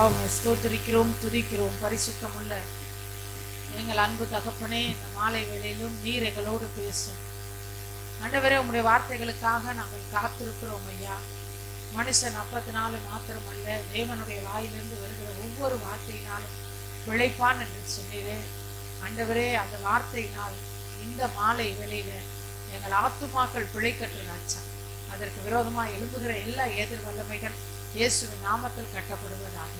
உம்மை ஸ்தோத்திரிக்கிறோம், துதிக்கிறோம். பரிசுத்தமுள்ள எங்கள் அன்பு தகப்பனே, இந்த மாலை வேளையிலும் நீர் எங்களோடு பேசும் ஆண்டவரே. உம்முடைய வார்த்தைகளுக்காக நாங்கள் காத்திருக்கிறோம் ஐயா. மனுஷன் அப்பத்தினால மாத்திரமல்ல, தேவனுடைய வாயிலிருந்து வருகிற ஒவ்வொரு வார்த்தையினாலும் பிழைப்பான் என்று சொன்னீரே ஆண்டவரே. அந்த வார்த்தையினால் இந்த மாலை வேளையில எங்கள் ஆத்துமாக்கள் பிழைக்கற்று ராஜா. அதற்கு விரோதமாக எழும்புகிற எல்லா எதிர் வல்லமைகள் இயேசுவின் நாமத்தில் கட்டப்படுவதாக.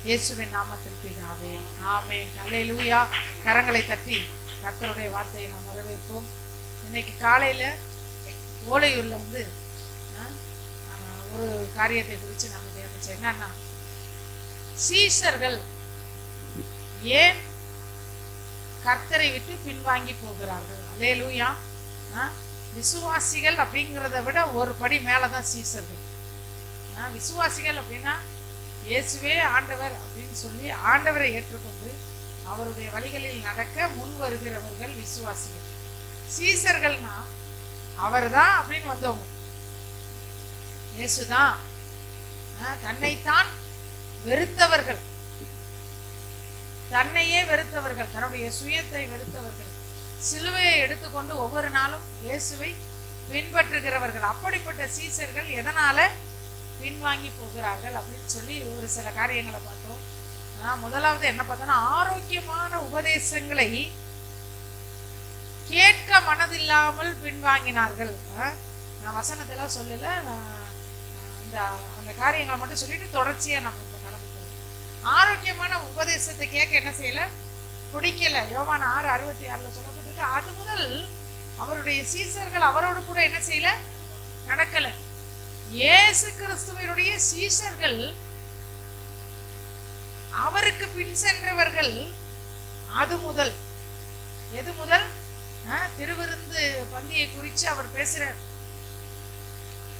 இயேசுவின் நாமத்தில் பிதாவே, ஆமென். அல்லேலூயா. கரங்களை தட்டி கர்த்தருடைய வார்த்தையை நாம் வரவேற்போம். இன்னைக்கு காலையில ஓலையூர்ல ஒரு காரியத்தை குறித்து நம்ம தேவைச்சு. என்னன்னா, சீஷர்கள் ஏன் கர்த்தரை விட்டு பின்வாங்கி போகிறார்கள்? அல்லேலூயா. விசுவாசிகள் அப்படிங்கிறத விட ஒரு படி மேலதான் சீஷர்கள். விசுவாசிகள் அப்படின்னா இயேசுவே ஆண்டவர் அப்படின்னு சொல்லி ஆண்டவரை ஏற்றுக்கொண்டு அவருடைய வழிகளில் நடக்க முன் வருகிறவர்கள் விசுவாசிகள். சீஷர்கள்னா அவர் தான் அப்படின்னு வந்தவங்க. இயேசுதான் தன்னைத்தான் வெறுத்தவர்கள், தன்னையே வெறுத்தவர்கள், தன்னுடைய சுயத்தை வெறுத்தவர்கள், சிலுவையை எடுத்துக்கொண்டு ஒவ்வொரு நாளும் இயேசுவை பின்பற்றுகிறவர்கள். அப்படிப்பட்ட சீஷர்கள் எதனால பின்வாங்கி போகிறார்கள் அப்படின்னு சொல்லி ஒரு சில காரியங்களை பார்த்தோம். முதலாவது என்ன பார்த்தோம்னா, ஆரோக்கியமான உபதேசங்களை கேட்க மனதில்லாமல் பின்வாங்கினார்கள். நான் வசனத்தெல்லாம் சொல்லல, அந்த காரியங்களை மட்டும் சொல்லிட்டு தொடர்ச்சியா நம்ம இப்ப நடந்து போறோம். ஆரோக்கியமான உபதேசத்தை கேட்க என்ன செய்யல, பிடிக்கல. யோவான் 6:66 சொல்லப்பட்டிருக்கு. அது முதல் அவருடைய சீஷர்கள் அவரோடு கூட என்ன செய்யல, நடக்கல. இயேசு கிறிஸ்துவினுடைய சீஷர்கள், அவருக்கு பின் சென்றவர்கள். அது முதல், எது முதல்? திருவிருந்து பந்தியை குறித்து அவர் பேசுறார்.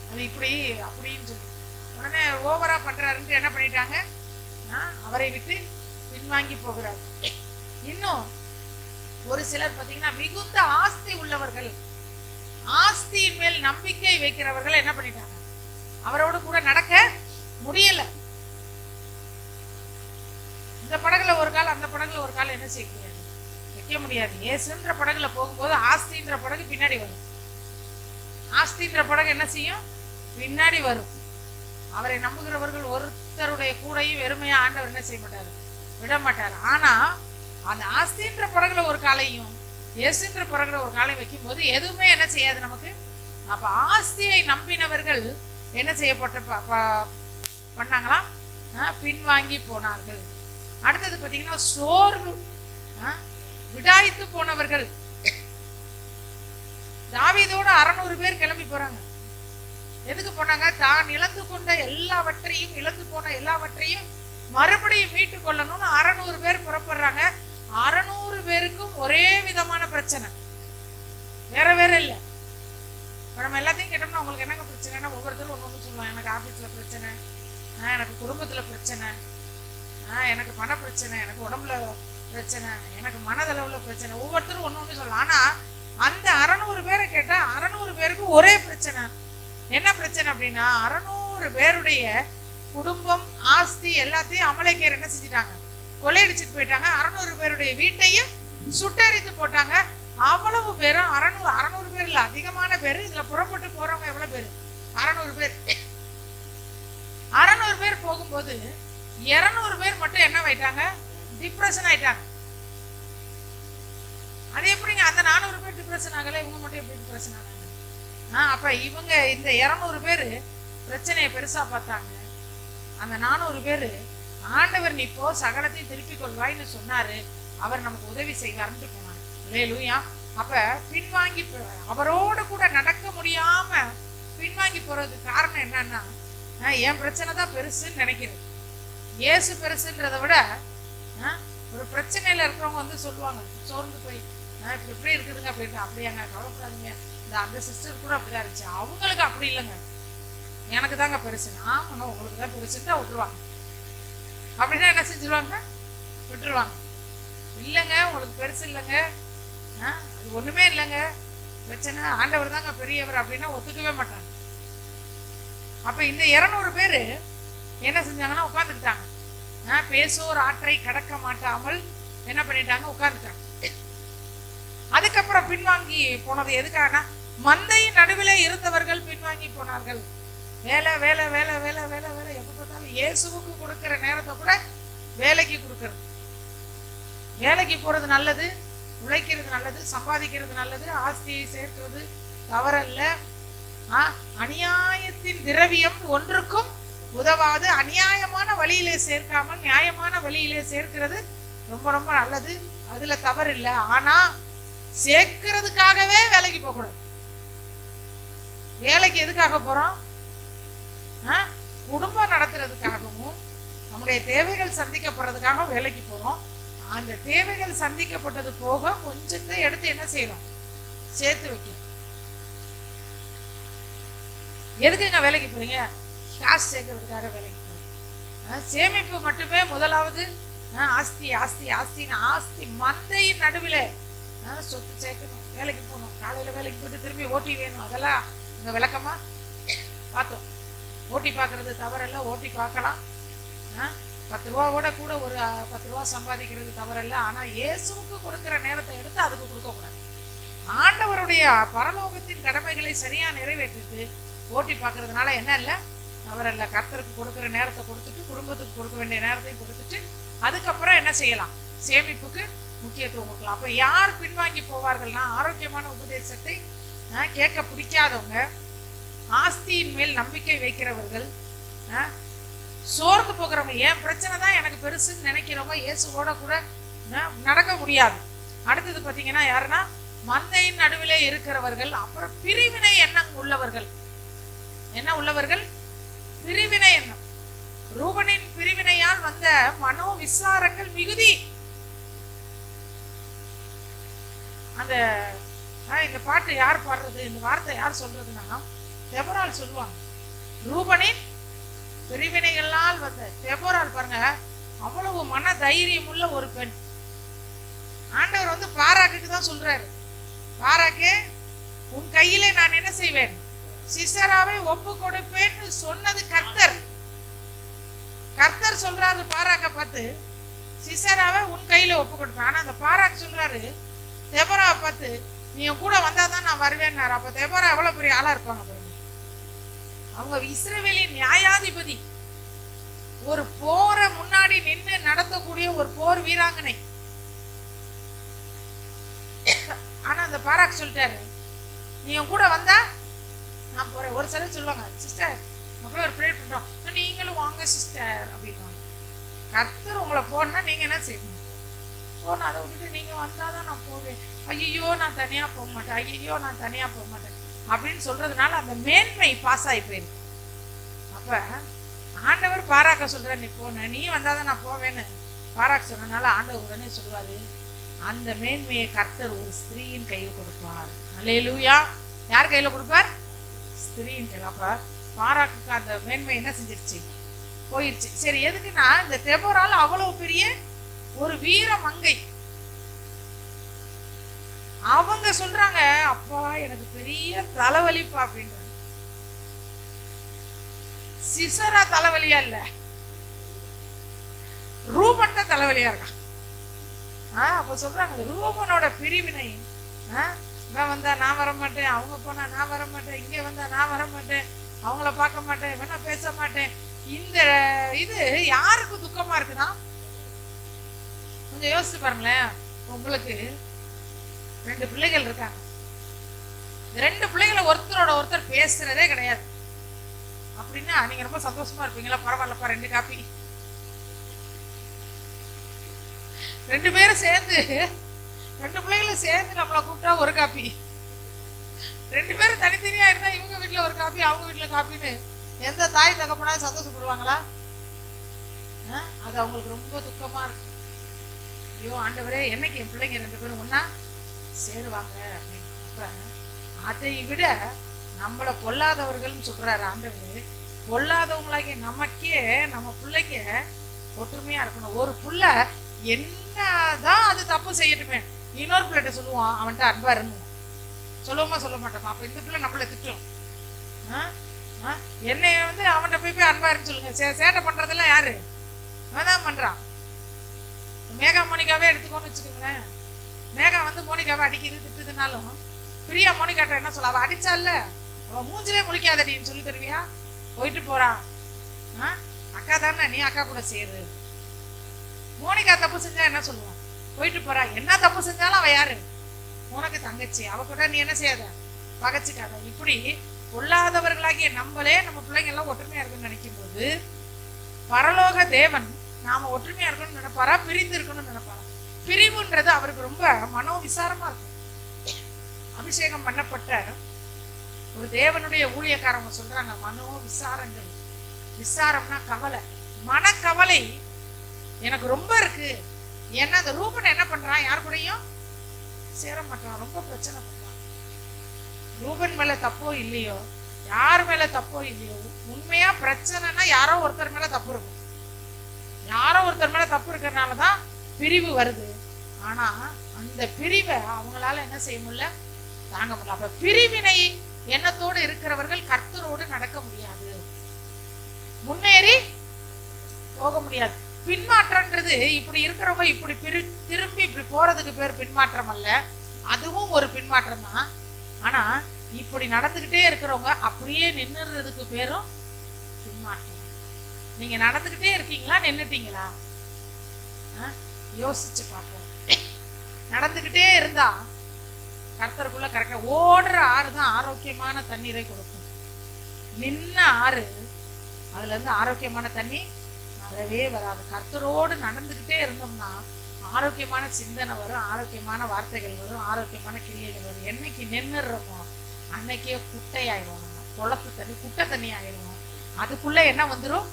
அது இப்படி அப்படின்னு சொல்லி உடனே ஓவரா பண்றாருன்னு என்ன பண்ணிட்டாங்க, அவரை விட்டு பின்வாங்கி போகிறார். இன்னும் ஒரு சிலர் பார்த்தீங்கன்னா, மிகுந்த ஆஸ்தி உள்ளவர்கள், ஆஸ்தியின் மேல் நம்பிக்கை வைக்கிறவர்கள் என்ன பண்ணிட்டாங்க, அவரோடு கூட நடக்க முடியல. இந்த படகுல ஒரு கால், அந்த படகுல ஒரு கால் என்ன செய்ய முடியாது, வைக்க முடியாது. இயேசுன்ற படகுல போகும்போது ஆஸ்தின்ற படகு பின்னாடி வரும். ஆஸ்தின்ற படகு என்ன செய்யும், பின்னாடி வரும். அவரை நம்புகிறவர்கள் ஒருத்தருடைய கூடையும் வெறுமையா ஆண்டவர் என்ன செய்ய மாட்டாரு, விட மாட்டார். ஆனா அந்த ஆஸ்தின்ற படகுல ஒரு காலையும் இயேசுன்ற படகுல ஒரு காலையும் வைக்கும் போது எதுவுமே என்ன செய்யாது நமக்கு. அப்ப ஆஸ்தியை நம்பினவர்கள் என்ன செய்யப்பட்ட பண்ணாங்களாம், பின்வாங்கி போனார்கள். அடுத்தது பார்த்தீங்கன்னா, சோர்வு விடாய்த்து போனவர்கள். தாவீதோட 600 பேர் கிளம்பி போறாங்க. எதுக்கு போனாங்க? தான் இழந்து கொண்ட எல்லாவற்றையும், இழந்து போன எல்லாவற்றையும் மறுபடியும் மீட்டு கொள்ளணும்னு 600 பேர் புறப்படுறாங்க. 600 பேருக்கும் ஒரே விதமான பிரச்சனை, வேற வேற இல்லை. நம்ம எல்லாத்தையும் கேட்டோம்னா உங்களுக்கு என்னங்க பிரச்சனைனா ஒவ்வொருத்தரும் ஒன்று ஒன்று சொல்லுவாங்க. எனக்கு ஆஃபீஸில் பிரச்சனை, எனக்கு குடும்பத்தில் பிரச்சனை, எனக்கு பண பிரச்சனை, எனக்கு உடம்புல பிரச்சனை, எனக்கு மனதளவில் பிரச்சனை. ஒவ்வொருத்தரும் ஒன்று ஒன்று சொல்லலாம். ஆனால் அந்த 600 பேரை கேட்டால் 600 பேருக்கு ஒரே பிரச்சனை. என்ன பிரச்சனை அப்படின்னா, 600 பேருடைய குடும்பம், ஆஸ்தி எல்லாத்தையும் அமலேக்கியர் என்ன செஞ்சுட்டாங்க, கொள்ளையடிச்சிட்டு போயிட்டாங்க. 600 பேருடைய வீட்டையும் சுட்டரித்து போட்டாங்க. அவ்வளவு பேரும் 600 பேர் இல்ல, அதிகமான பேர். இதுல புறப்பட்டு போறவங்க எவ்வளவு பேரு, 600 பேர். 600 பேர் போகும்போது 200 பேர் மட்டும் என்ன ஆயிட்டாங்க, டிப்ரெஷன் ஆயிட்டாங்க. அது எப்படிங்க, அந்த 400 பேர் டிப்ரெஷன் ஆகல, இவங்க மட்டும் எப்படி டிப்ரெஷன் ஆனாங்க? அப்ப இவங்க இந்த 200 பேரு பிரச்சனையை பெருசா பார்த்தாங்க. அந்த 400 பேரு ஆண்டவர் நீ போ, சகலத்தையும் திருப்பிக் கொள்வாய்னு சொன்னாரு, அவர் நமக்கு உதவி செய்வார்னு போனாங்க. அல்லேலூயா. அப்ப பின்வாங்கி அவரோடு கூட நடக்க முடியாம பின்வாங்கி போறதுக்கு காரணம் என்னன்னா, என் பிரச்சனை தான் பெருசுன்னு நினைக்கிறது. இயேசு பெருசுன்றதை விட ஒரு பிரச்சனையில இருக்கிறவங்க சொல்லுவாங்க, சோர்ந்து போய் இப்ப எப்படி இருக்குதுங்க அப்படின்ட்டு. அப்படியாங்க, கவலைப்படாதீங்க, அந்த சிஸ்டர் கூட அப்படிதான் இருந்துச்சு, அவங்களுக்கு அப்படி இல்லைங்க, எனக்கு தாங்க பெருசு, ஆமா உங்களுக்கு தான் பெருசுன்னு விட்டுருவாங்க. அப்படின்னா என்ன செஞ்சிருவாங்க, விட்டுருவாங்க. இல்லைங்க உங்களுக்கு பெருசு இல்லைங்க, அது ஒண்ணுமே இல்லைங்க, பிரச்சனை ஆண்டவர் தாங்க பெரியவர் அப்படின்னா ஒத்துக்கவே மாட்டாங்க. அப்ப இந்த 200 பேரு என்ன செஞ்சாங்கன்னா உட்காந்துக்கிட்டாங்க. பேசோர் ஆற்றை கடக்க மாட்டாமல் என்ன பண்ணிட்டாங்க, உட்கார்ந்துட்டாங்க. அதுக்கப்புறம் பின்வாங்கி போனது எதுக்காக? மந்தையின் நடுவிலே இருந்தவர்கள் பின்வாங்கி போனார்கள். வேலை வேலை வேலை வேலை வேலை வேலை, எப்ப பார்த்தாலும் இயேசுவுக்கு கொடுக்கிற நேரத்தை கூட வேலைக்கு கொடுக்கறது. வேலைக்கு போறது நல்லது, உழைக்கிறது நல்லது, சம்பாதிக்கிறது நல்லது, ஆஸ்தியை சேர்க்கிறது தவறல்ல. அநியாயத்தின் திரவியம் ஒன்றுக்கும் உதவாது. அநியாயமான வழியிலே சேர்க்காமல் நியாயமான வழியிலே சேர்க்கிறது ரொம்ப ரொம்ப நல்லது, அதுல தவறு இல்லை. ஆனா சேர்க்கிறதுக்காகவே வேலைக்கு போக கூடாது. வேலைக்கு எதுக்காக போறோம்? குடும்பம் நடத்துறதுக்காகவும் நம்முடைய தேவைகள் சந்திக்கப்படுறதுக்காக வேலைக்கு போறோம். அந்த தேவைகள் சந்திக்கப்பட்டது போக கொஞ்சத்தை எடுத்து என்ன செய்யணும்? சேர்த்து வைக்கணும். எதுக்குங்க வேலைக்கு போறீங்க? காசு சேர்க்கறதுக்காக வேலைக்கு போறீங்க. சேமிப்பு மட்டுமே முதலாவது. ஆஸ்தி ஆஸ்தி ஆஸ்தின்னு ஆஸ்தி மந்தையின் நடுவில் சொத்து சேர்க்கணும், வேலைக்கு போகணும், காலையில வேலைக்கு போயிட்டு திரும்பி ஓட்டி வேணும். அதெல்லாம் இங்க விளக்கமா பார்த்தோம். ஓட்டி பார்க்கறது தவறல்ல, ஓட்டி பார்க்கலாம். 10 ரூபாவோட கூட ஒரு 10 ரூபா சம்பாதிக்கிறது தவறல்ல. ஆனா இயேசுவுக்கு கொடுக்கிற நேரத்தை எடுத்து அதுக்கு கொடுக்கக்கூடாது. ஆண்டவருடைய பரலோகத்தின் கடமைகளை சரியா நிறைவேற்றிட்டு ஓட்டி பார்க்கறதுனால என்ன இல்லை, தவறல்ல. கர்த்தருக்கு கொடுக்கிற நேரத்தை கொடுத்துட்டு குடும்பத்துக்கு கொடுக்க வேண்டிய நேரத்தையும் கொடுத்துட்டு அதுக்கப்புறம் என்ன செய்யலாம்? சேமிப்புக்கு முக்கியத்துவம் கொடுக்கலாம். அப்ப யார் பின்வாங்கி போவார்கள்னா, ஆரோக்கியமான உபதேசத்தை கேட்க பிடிக்காதவங்க, ஆஸ்தியின் மேல் நம்பிக்கை வைக்கிறவர்கள், சோர்ந்து போகிறவங்க, ஏன் பிரச்சனை தான் எனக்கு பெருசுன்னு நினைக்கிறவங்க இயேசுவோட கூட நடக்க முடியாது. அடுத்தது பார்த்தீங்கன்னா யாருன்னா, மந்தையின் நடுவிலே இருக்கிறவர்கள். அப்புறம் பிரிவினை எண்ணம் உள்ளவர்கள். என்ன உள்ளவர்கள்? பிரிவினை எண்ணம். ரூபனின் பிரிவினையால் வந்த மனோ விசாரங்கள் மிகுதி. அந்த இந்த பாட்டு யார் பாடுறது, இந்த வார்த்தை யார் சொல்றதுன்னா தெபொராள் சொல்லுவாங்க. ரூபனின் பிரிவினைகளால் வந்த தெபொராள் பாருங்க, அவ்வளவு மன தைரியம் உள்ள ஒரு பெண். ஆண்டவர் வந்து பாராக்குக்கு தான் சொல்றாரு, பாராக்கே உன் கையிலே நான் என்ன செய்வேன், சிசராவை ஒப்பு கொடுப்பேன்னு சொன்னது கர்த்தர். கர்த்தர் சொல்றாரு பாராக்க பார்த்து, சிசராவை உன் கையில ஒப்பு கொடுப்பேன். ஆனா அந்த பாராக்கு சொல்றாரு தெபொராவை பார்த்து, நீ கூட வந்தாதான் நான் வருவேன்னாரு. அப்ப தெபொரா எவ்வளவு பெரிய ஆளா இருப்பாங்க பாருங்க. அவங்க இஸ்ரவேலின் நியாயாதிபதி, ஒரு போரை முன்னாடி நின்று நடத்தக்கூடிய ஒரு போர் வீராங்கனை. ஆனா அந்த பாராக் சொல்லிட்டாரு, நீ கூட வந்தா நான் போறேன். ஒரு சிலர் சொல்லுவாங்க, சிஸ்டர் அப்படியே ஒரு ப்ரேயர் பண்றோம், நீங்களும் வாங்க சிஸ்டர் அப்படின்வாங்க. கர்த்தர் உங்களை போனா நீங்க என்ன செய்யணும்? போன அதை விட்டுட்டு நீங்க வந்தாதான் நான் போவேன், ஐயோ நான் தனியா போக மாட்டேன், ஐயோ நான் தனியா போக மாட்டேன் அப்படின்னு சொல்றதுனால அந்த மேன்மை பாஸ் ஆகி போயிருக்கு. அப்ப ஆண்டவர் பாராக்க சொல்ற, நீ போன, நீ வந்தாதான் நான் போவேன்னு பாராக்க சொன்னதுனால ஆண்டவர் உடனே சொல்லுவாரு, அந்த மேன்மையை கர்த்தர் ஒரு ஸ்திரீயின் கையில் கொடுப்பார். அல்லேலூயா. யார் கையில கொடுப்பார்? ஸ்திரீயின் கையில். அப்ப பாராக்கு அந்த மேன்மை என்ன செஞ்சிருச்சு? போயிடுச்சு. சரி, எதுக்குன்னா இந்த தெபொரால் அவ்வளவு பெரிய ஒரு வீர மங்கை. அவங்க சொல்றாங்க, அப்பா எனக்கு பெரிய தலைவலிப்பா அப்படின்றாங்க. சிசரா தலைவலியா இல்ல, ரூபன் தான் தலைவலியா இருக்கா. அப்ப சொல்றாங்க ரூபனோட பிரிவினை. இவன் வந்தா நான் வர மாட்டேன், அவங்க போனா நான் வர மாட்டேன், இங்க வந்தா நான் வர மாட்டேன், அவங்கள பார்க்க மாட்டேன், வேணா பேச மாட்டேன். இந்த இது யாருக்கு துக்கமா இருக்குன்னா, கொஞ்சம் யோசிச்சு பாருங்களேன். உங்களுக்கு 2 பிள்ளைகள் இருக்காங்க, 2 பிள்ளைகளை ஒருத்தரோட ஒருத்தர் பேசுறதே கிடையாது அப்படின்னா நீங்க ரொம்ப சந்தோஷமா இருப்பீங்களா? பரவாயில்லப்பா 2 காப்பி. 2 பேரும் சேர்ந்து, 2 பிள்ளைகளும் சேர்ந்து நம்மளை கூப்பிட்டா ஒரு காப்பி. 2 பேரும் தனித்தனியா இருந்தா இவங்க வீட்டுல ஒரு காப்பி, அவங்க வீட்டுல காப்பின்னு எந்த தாய் தகப்பனாலும் சந்தோஷப்படுவாங்களா? அது அவங்களுக்கு ரொம்ப துக்கமா இருக்கு. ஐயோ ஆண்டவரே, என்னைக்கு என் பிள்ளைங்க 2 பேரும் ஒன்னா சேருவாங்க அப்படின்னு. அப்ப அதை விட நம்மளை பொல்லாதவர்கள் சொல்றாரு ஆண்டவர். பொல்லாதவங்களாகிய நமக்கே நம்ம பிள்ளைங்க ஒற்றுமையா இருக்கணும். ஒரு புள்ள என்னதான் அது தப்பு செய்யட்டுமே, இன்னொரு பிள்ளைகிட்ட சொல்லுவான், அவன்கிட்ட அன்பா இருந்தோம் சொல்லுவோமா சொல்ல மாட்டோமா? அப்ப இந்த பிள்ளை நம்மளை திட்டும், என்னைய வந்து அவன்கிட்ட போய் அன்பா இருந்து சொல்லுங்க. சேட்டை பண்றதெல்லாம் யாரு? அதான் பண்ற. பண்றான். மேகா மோனிகாவே எடுத்துக்கோன்னு வச்சுக்கோங்களேன். மேகா வந்து மோனிகாவை அடிக்கிறது திட்டுதுனாலும் பிரியா மோனிகாட்ட என்ன சொல்ல, அவ அடிச்சால அவ மூஞ்சிலே முழிக்காதடின்னு சொல்லி தருவியா? போயிட்டு போறான். அக்கா தானே, நீ அக்கா கூட சேரு. மோனிகா தப்பு செஞ்சா என்ன சொல்லுவான்? போயிட்டு போறா. என்ன தப்பு செஞ்சாலும் அவ யாரு? உனக்கு தங்கச்சி. அவ கூட நீ என்ன செய்யாத, பகைச்சிக்காத. இப்படி பொல்லாதவர்களாகிய நம்மளே நம்ம பிள்ளைங்க எல்லாம் ஒற்றுமையா இருக்குன்னு நினைக்கும் போது பரலோக தேவன் நாம ஒற்றுமையா இருக்கணும்னு நினைப்பாரா, பிரிந்து இருக்கணும்னு நினைப்பாரா? பிரிவுன்றது அவருக்கு ரொம்ப மனோ விசாரமா இருக்கும். அபிஷேகம் பண்ணப்பட்ட ஒரு தேவனுடைய ஊழியக்காரங்க சொல்றாங்க, மனோ விசாரங்கள். விசாரம்னா கவலை, மனக்கவலை எனக்கு ரொம்ப இருக்கு. ஏன்னா அந்த ரூபன் என்ன பண்றான், யார் கூடயும் சேர மாட்டான், ரொம்ப பிரச்சனை பண்றான். ரூபன் மேல தப்போ இல்லையோ, யார் மேல தப்போ இல்லையோ, உண்மையா பிரச்சனைனா யாரோ ஒருத்தர் மேல தப்பு இருக்கும். யாரோ ஒருத்தர் மேல தப்பு இருக்கிறதுனாலதான் பிரிவு வருது. ஆனா அந்த பிரிவை அவங்களால என்ன செய்ய முடியல, தாங்க முடியல. அப்ப பிரிவினை எண்ணத்தோடு இருக்கிறவர்கள் கர்த்தரோடு நடக்க முடியாது, முன்னேறி போக முடியாது. பின்மாற்றம்ன்றது இப்படி இருக்கிறவங்க இப்படி திரும்பி இப்படி போறதுக்கு பேர் பின்மாற்றம் அல்ல, அதுவும் ஒரு பின்மாற்றம் தான். ஆனா இப்படி நடந்துகிட்டே இருக்கிறவங்க அப்படியே நின்னுறதுக்கு பேரும் பின்மாற்றம். நீங்க நடந்துகிட்டே இருக்கீங்களா, நின்னுட்டீங்களா? யோசிச்சு பார்ப்போம். நடந்துகிட்டே இருந்தா கர்த்தருக்குள்ள கரெக்டா ஓடுற ஆறு தான் ஆரோக்கியமான தண்ணீரை கொடுக்கும். நின்ன ஆறு அதுல இருந்து ஆரோக்கியமான தண்ணி வரவே வராது. கர்த்தரோடு நடந்துகிட்டே இருந்தோம்னா ஆரோக்கியமான சிந்தனை வரும், ஆரோக்கியமான வார்த்தைகள் வரும், ஆரோக்கியமான கிரியைகள் வரும். என்னைக்கு நின்னுறோமோ அன்னைக்கே குட்டையாயிடுவோம். நம்ம குளத்து தண்ணி குட்டை தண்ணி ஆயிடுவோம். அதுக்குள்ள என்ன வந்துடும்,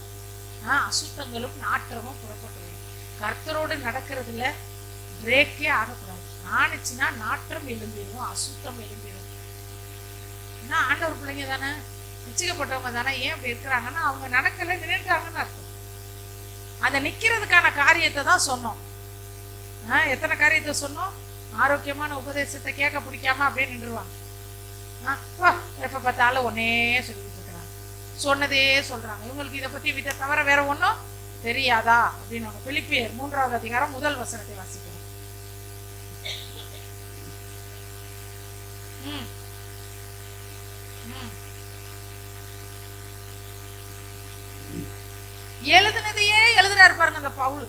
அசுத்தங்களும் நாற்றமும் புறப்பட்டுரும். கர்த்தரோடு நடக்கிறதுல பிரேக்கே ஆகக்கூடாது. ஆனிச்சுன்னா நாற்றம் எழும்பிடும், அசுத்தம் எழும்பிடும். ஏன்னா ஆண்டவர் பிள்ளைங்க தானே, நிச்சயப்பட்டவங்க தானே. ஏன் அப்படி இருக்கிறாங்கன்னா அவங்க நடக்கல, நின்றுட்டாங்கன்னு அர்த்தம். அதை நிக்கிறதுக்கான காரியத்தை தான் சொன்னோம். எத்தனை காரியத்தை சொன்னோம்? ஆரோக்கியமான உபதேசத்தை கேட்க பிடிக்காம அப்படியே நின்றுவாங்க. எப்ப பார்த்தாலும் ஒன்னே சொல்லிட்டு இருக்கிறாங்க, சொன்னதே சொல்றாங்க. இவங்களுக்கு இதை பத்தி இதை தவிர வேற ஒன்றும் தெரியாதா அப்படின்னு. பிலிப்பியர் 3வது அதிகாரம் 1 வசனத்தை வாசிக்கிறோம். எழுதுனதையே எழுதுறாரு பாருங்க அந்த பவுல்.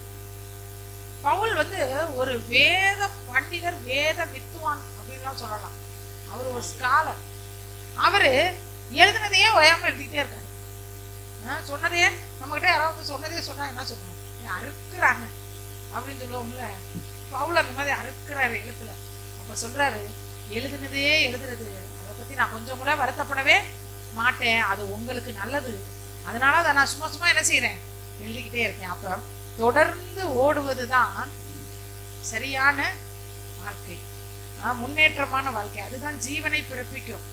பவுல் வந்து ஒரு வேத பண்டிதர், வேத வித்துவான் அப்படின்னு சொல்லலாம். அவர் ஒரு ஸ்காலர். அவரு எழுதுனதையே ஓயாம எழுதிக்கிட்டே இருக்காரு. சொன்னதையே நம்ம கிட்ட யாராவது சொன்னதே சொன்னா என்ன சொல்லுவோம், அறுக்குறாங்க அப்படின்னு சொல்லுவோம்ல. பவுல் அந்த மாதிரி அறுக்குறாரு எழுத்துல. அப்ப சொல்றாரு, எழுதுனதையே எழுதுறது, அதை பத்தி நான் கொஞ்சம் கூட வருத்தப்படவே மாட்டேன், அது உங்களுக்கு நல்லது. அதனால அதை நான் சும்மா சும்மா என்ன செய்யறேன், எழுதிக்கிட்டே இருக்கேன். அப்ப தொடர்ந்து ஓடுவதுதான் சரியான வாழ்க்கை, முன்னேற்றமான வாழ்க்கை. அதுதான் ஜீவனை பிறப்பிக்கும்.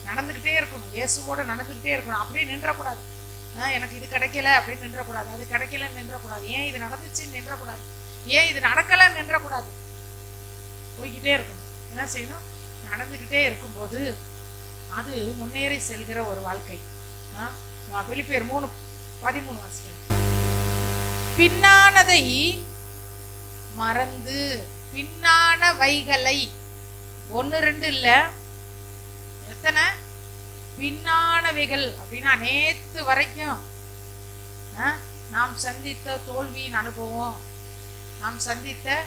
நடந்துகிட்டே இருக்கணும், இயேசுவோட நடந்துகிட்டே இருக்கணும். அப்படியே நின்றக்கூடாது. எனக்கு இது கிடைக்கல அப்படின்னு நின்றக்கூடாது, அது கிடைக்கலன்னு நின்றக்கூடாது, ஏன் இது நடந்துச்சுன்னு நின்றக்கூடாது, ஏன் இது நடக்கலன்னு நின்றக்கூடாது. போய்கிட்டே இருக்கணும். என்ன செய்யணும், நடந்துகிட்டே இருக்கும்போது அது முன்னேறி செல்கிற ஒரு வாழ்க்கை. பிலிப்பியர் 3:13 வாசிக்கிறேன். பின்னானதை மறந்து, பின்னானவைகளை, 1 2 இல்ல, எத்தனை பின்னானவைகள் அப்படின்னா நேத்து வரைக்கும் நாம் சந்தித்த தோல்வியின் அனுபவம், நாம் சந்தித்த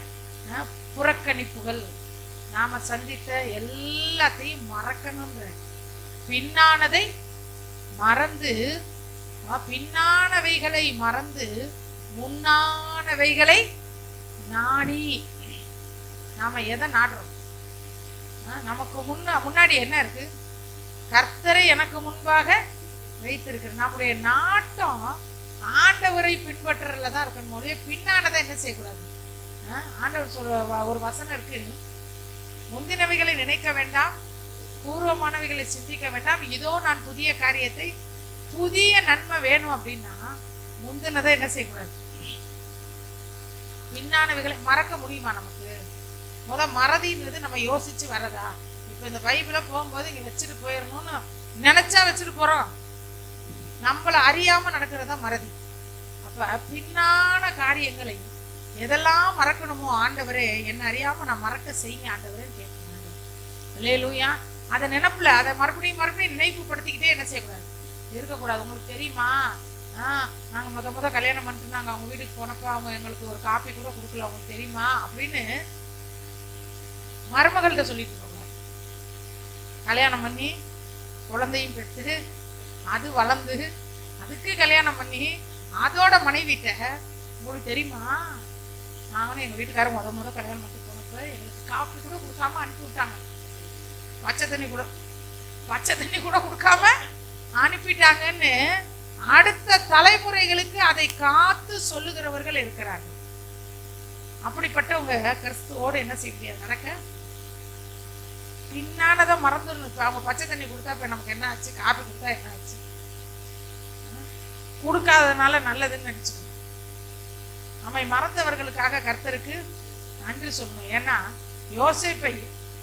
புறக்கணிப்புகள், நாம சந்தித்த எல்லாத்தையும் மறக்கணும்ன்ற. பின்னானதை மறந்து, பின்னானவைகளை மறந்து முன்னானவைகளை நாடி. நாம எதை நாடுறோம்? நமக்கு முன்னாடி என்ன இருக்கு? கர்த்தரை எனக்கு முன்பாக வைத்திருக்கிற நம்முடைய நாட்டம் ஆண்டவரை பின்பற்றல தான் இருக்கணும். ஒரே பின்னானதை என்ன செய்யக்கூடாது. ஆண்டவர் சொல்ற ஒரு வசனம் இருக்கு, முந்தினவைகளை நினைக்க வேண்டாம், பூர்வமானவைகளை சிந்திக்க வேண்டாம், இதோ நான் புதிய காரியத்தை, புதிய நன்மை வேணும் அப்படின்னா முந்தினதை என்ன செய்யக்கூடாது, பின்னானவைகளை மறக்க முடியுமா நமக்கு? மறதின்றது நம்ம யோசிச்சு வரதா? இப்ப இந்த பைபிளை போகும்போது இங்க வச்சுட்டு போயிடணும்னு நினைச்சா வச்சுட்டு போறோம். நம்மள அறியாம நடக்கிறதா மறதி. அப்ப பின்னான காரியங்களை எதெல்லாம் மறக்கணுமோ ஆண்டவரே என்ன அறியாம நான் மறக்க செய்யுங்க ஆண்டவரே கேட்கணும். அல்லேலூயா. அதை நினைப்புல அதை மறுபடியும் நினைப்புப்படுத்திக்கிட்டே என்ன செய்யக்கூடாது, இருக்கக்கூடாது. உங்களுக்கு தெரியுமா, நாங்க முத கல்யாணம் பண்ணிட்டு நாங்க அவங்க வீட்டுக்கு போனப்ப அவங்க எங்களுக்கு ஒரு காப்பி கூட கொடுக்கல, அவங்களுக்கு தெரியுமா அப்படின்னு மருமகள்கிட்ட சொல்லிட்டு இருக்கோம். கல்யாணம் பண்ணி குழந்தையும் பெற்று அது வளர்ந்து அதுக்கு கல்யாணம் பண்ணி அதோட மனைவிட்ட உங்களுக்கு தெரியுமா, நாங்களும் எங்க வீட்டுக்காரர் முத கல்யாணம் பண்ணிட்டு போனப்ப எங்களுக்கு காப்பி கூட கொடுக்காம அனுப்பி விட்டாங்க, பச்சை தண்ணி கூட கொடுக்காம அனுப்பிட்டாங்கன்னு அடுத்த தலைமுறைகளுக்கு அதை காத்து சொல்லுகிறவர்கள் இருக்கிறார்கள். அப்படிப்பட்டவங்க கிறிஸ்துவோடு என்ன செய்ய முடியாது, நடக்க பின்னானதை மறந்துடணும். அவங்க பச்சை தண்ணி கொடுத்தா இப்ப நமக்கு என்ன ஆச்சு, காப்பி கொடுத்தா என்ன ஆச்சு, கொடுக்காததுனால நல்லதுன்னு நினைச்சுக்கணும். நம்மை மறந்தவர்களுக்காக கர்த்தருக்கு நன்றி சொல்லணும். ஏன்னா யோசேப்பை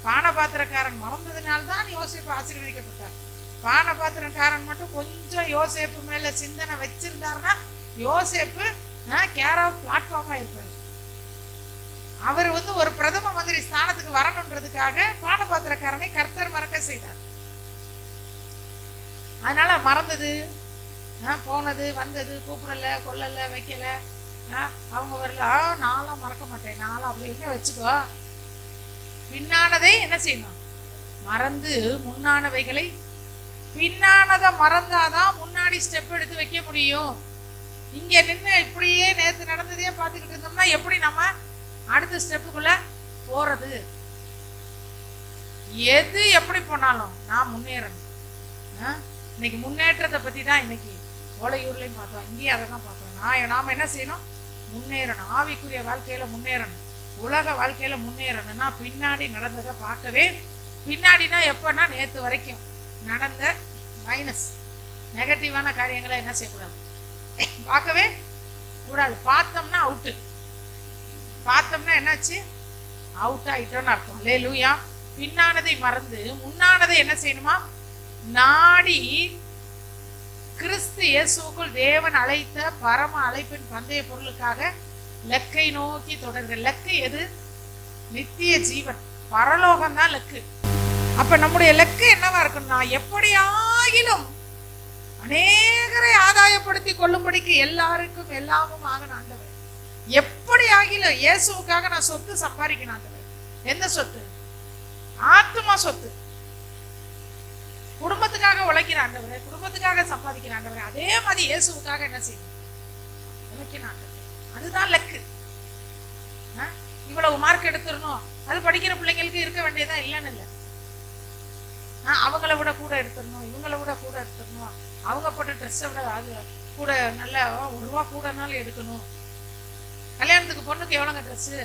பானபாத்திரக்காரன் மறந்ததுனால்தான் யோசேப்பு ஆசீர்வதிக்கப்பட்டார். பானபாத்திரக்காரன் மட்டும் கொஞ்சம் யோசேப்பு மேல சிந்தனை வச்சிருந்தாருன்னா யோசேப்பு கேர் ஆஃப் பிளாட்ஃபார்மா இருப்பாரு. அவர் ஒரு பிரதம மந்திரி ஸ்தானத்துக்கு வரணுன்றதுக்காக பானபாத்திரக்காரனை கர்த்தர் மறக்க செய்தார். அதனால மறந்தது, போனது வந்தது, கூப்பிடல கொல்லல வைக்கல, அவங்க வரல, நானும் மறக்க மாட்டேன், நானும் அப்படின்னு வச்சுக்கோ. பின்னானதை என்ன செய்யணும், மறந்து முன்னானவைகளை, பின்னானதை மறந்தாதான் முன்னாடி ஸ்டெப் எடுத்து வைக்க முடியும். இங்க நின்று இப்படியே நேற்று நடந்ததே பார்த்துக்கிட்டு இருந்தோம்னா எப்படி நம்ம அடுத்த ஸ்டெப்புக்குள்ள போறது? எது எப்படி போனாலும் நான் முன்னேறணும். இன்னைக்கு முன்னேற்றத்தை பத்தி தான் இன்னைக்கு ஓலையூர்லயும் பார்த்தோம், இங்கேயும் அதை தான் பார்த்தோம். நாம என்ன செய்யணும், முன்னேறணும். ஆவிக்குரிய வாழ்க்கையில முன்னேறணும், உலக வாழ்க்கையில முன்னேறணும்னா பின்னாடி நடந்ததை பார்க்கவே, பின்னாடினா எப்பன்னா நேற்று வரைக்கும் நடந்த மைனஸ் நெகட்டிவான காரியங்களை என்ன செய்யக்கூடாது, பார்க்கவே கூடாது. பார்த்தோம்னா அவுட்டு, பார்த்தோம்னா என்னாச்சு, அவுட் ஆயிட்டோம்னு அர்த்தம். அல்லேலூயா. பின்னானதை மறந்து முன்னானதை என்ன செய்யணுமா, நாடி கிறிஸ்து இயேசுக்குள் தேவன் அழைத்த பரம அழைப்பின் பந்தய பொருளுக்காக லக்கை நோக்கி தொடர்கள். லக்கு எது, நித்திய ஜீவன், பரலோகம் தான் லக்கு. அப்ப நம்முடைய லக்கு என்னவா இருக்குன்னா, எப்படியாகிலும் அநேகரை ஆதாயப்படுத்தி கொள்ளும்படிக்கு எல்லாருக்கும் எல்லாமும் ஆகணும் ஆண்டவர். எப்படி ஆகிலும் இயேசுவுக்காக நான் சொத்து சம்பாதிக்கணும் ஆண்டவர். எந்த சொத்து, ஆத்மா சொத்து. குடும்பத்துக்காக உழைக்கிற ஆண்டவர், குடும்பத்துக்காக சம்பாதிக்கிற ஆண்டவர், அதே மாதிரி இயேசுவுக்காக என்ன செய்யணும், உழைக்கணும் ஆண்டவர். அதுதான் லக்கு. இவ்வளவு மார்க் எடுத்துடணும், அது படிக்கிற பிள்ளைங்களுக்கு இருக்க வேண்டியதா இல்லைன்னு இல்லை. அவங்கள விட கூட எடுத்துடணும், இவங்களை விட கூட எடுத்துடணும், அவங்க போட்ட ட்ரெஸ்ஸை விட அது கூட நல்ல ₹1 கூடனாலும் எடுக்கணும். கல்யாணத்துக்கு பொண்ணுக்கு எவ்வளோங்க ட்ரெஸ்ஸு,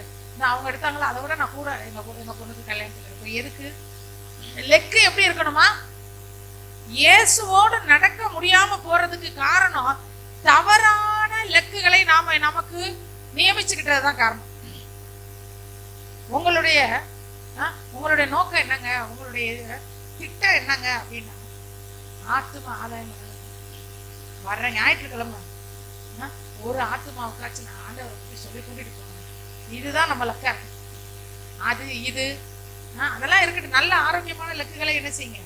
அவங்க எடுத்தாங்களோ அதை விட நான் கூட எங்க பொண்ணுக்கு கல்யாணத்துக்கு எடுப்பேன். எதுக்கு? லெக்கு எப்படி இருக்கணுமா, இயேசுவோடு நடக்க முடியாம போறதுக்கு காரணம் தவறான லெக்குகளை நாம நமக்கு நியமிச்சுக்கிட்டதுதான் காரணம். உங்களுடைய நோக்கம் என்னங்க, உங்களுடைய திட்டம் என்னங்க அப்படின்னா, ஆத்துமா ஆதாயம் வர்ற ஞாயிற்றுக்கிழமை ஒரு ஆத்துமாவுக்காச்சும் நான் ஆண்டவரை பற்றி சொல்லி கூட்டிட்டு போனேன். இதுதான் நம்ம லக்கா. அது இது அதெல்லாம் இருக்கட்டும், நல்ல ஆரோக்கியமான லக்குகளை என்ன செய்யுங்க,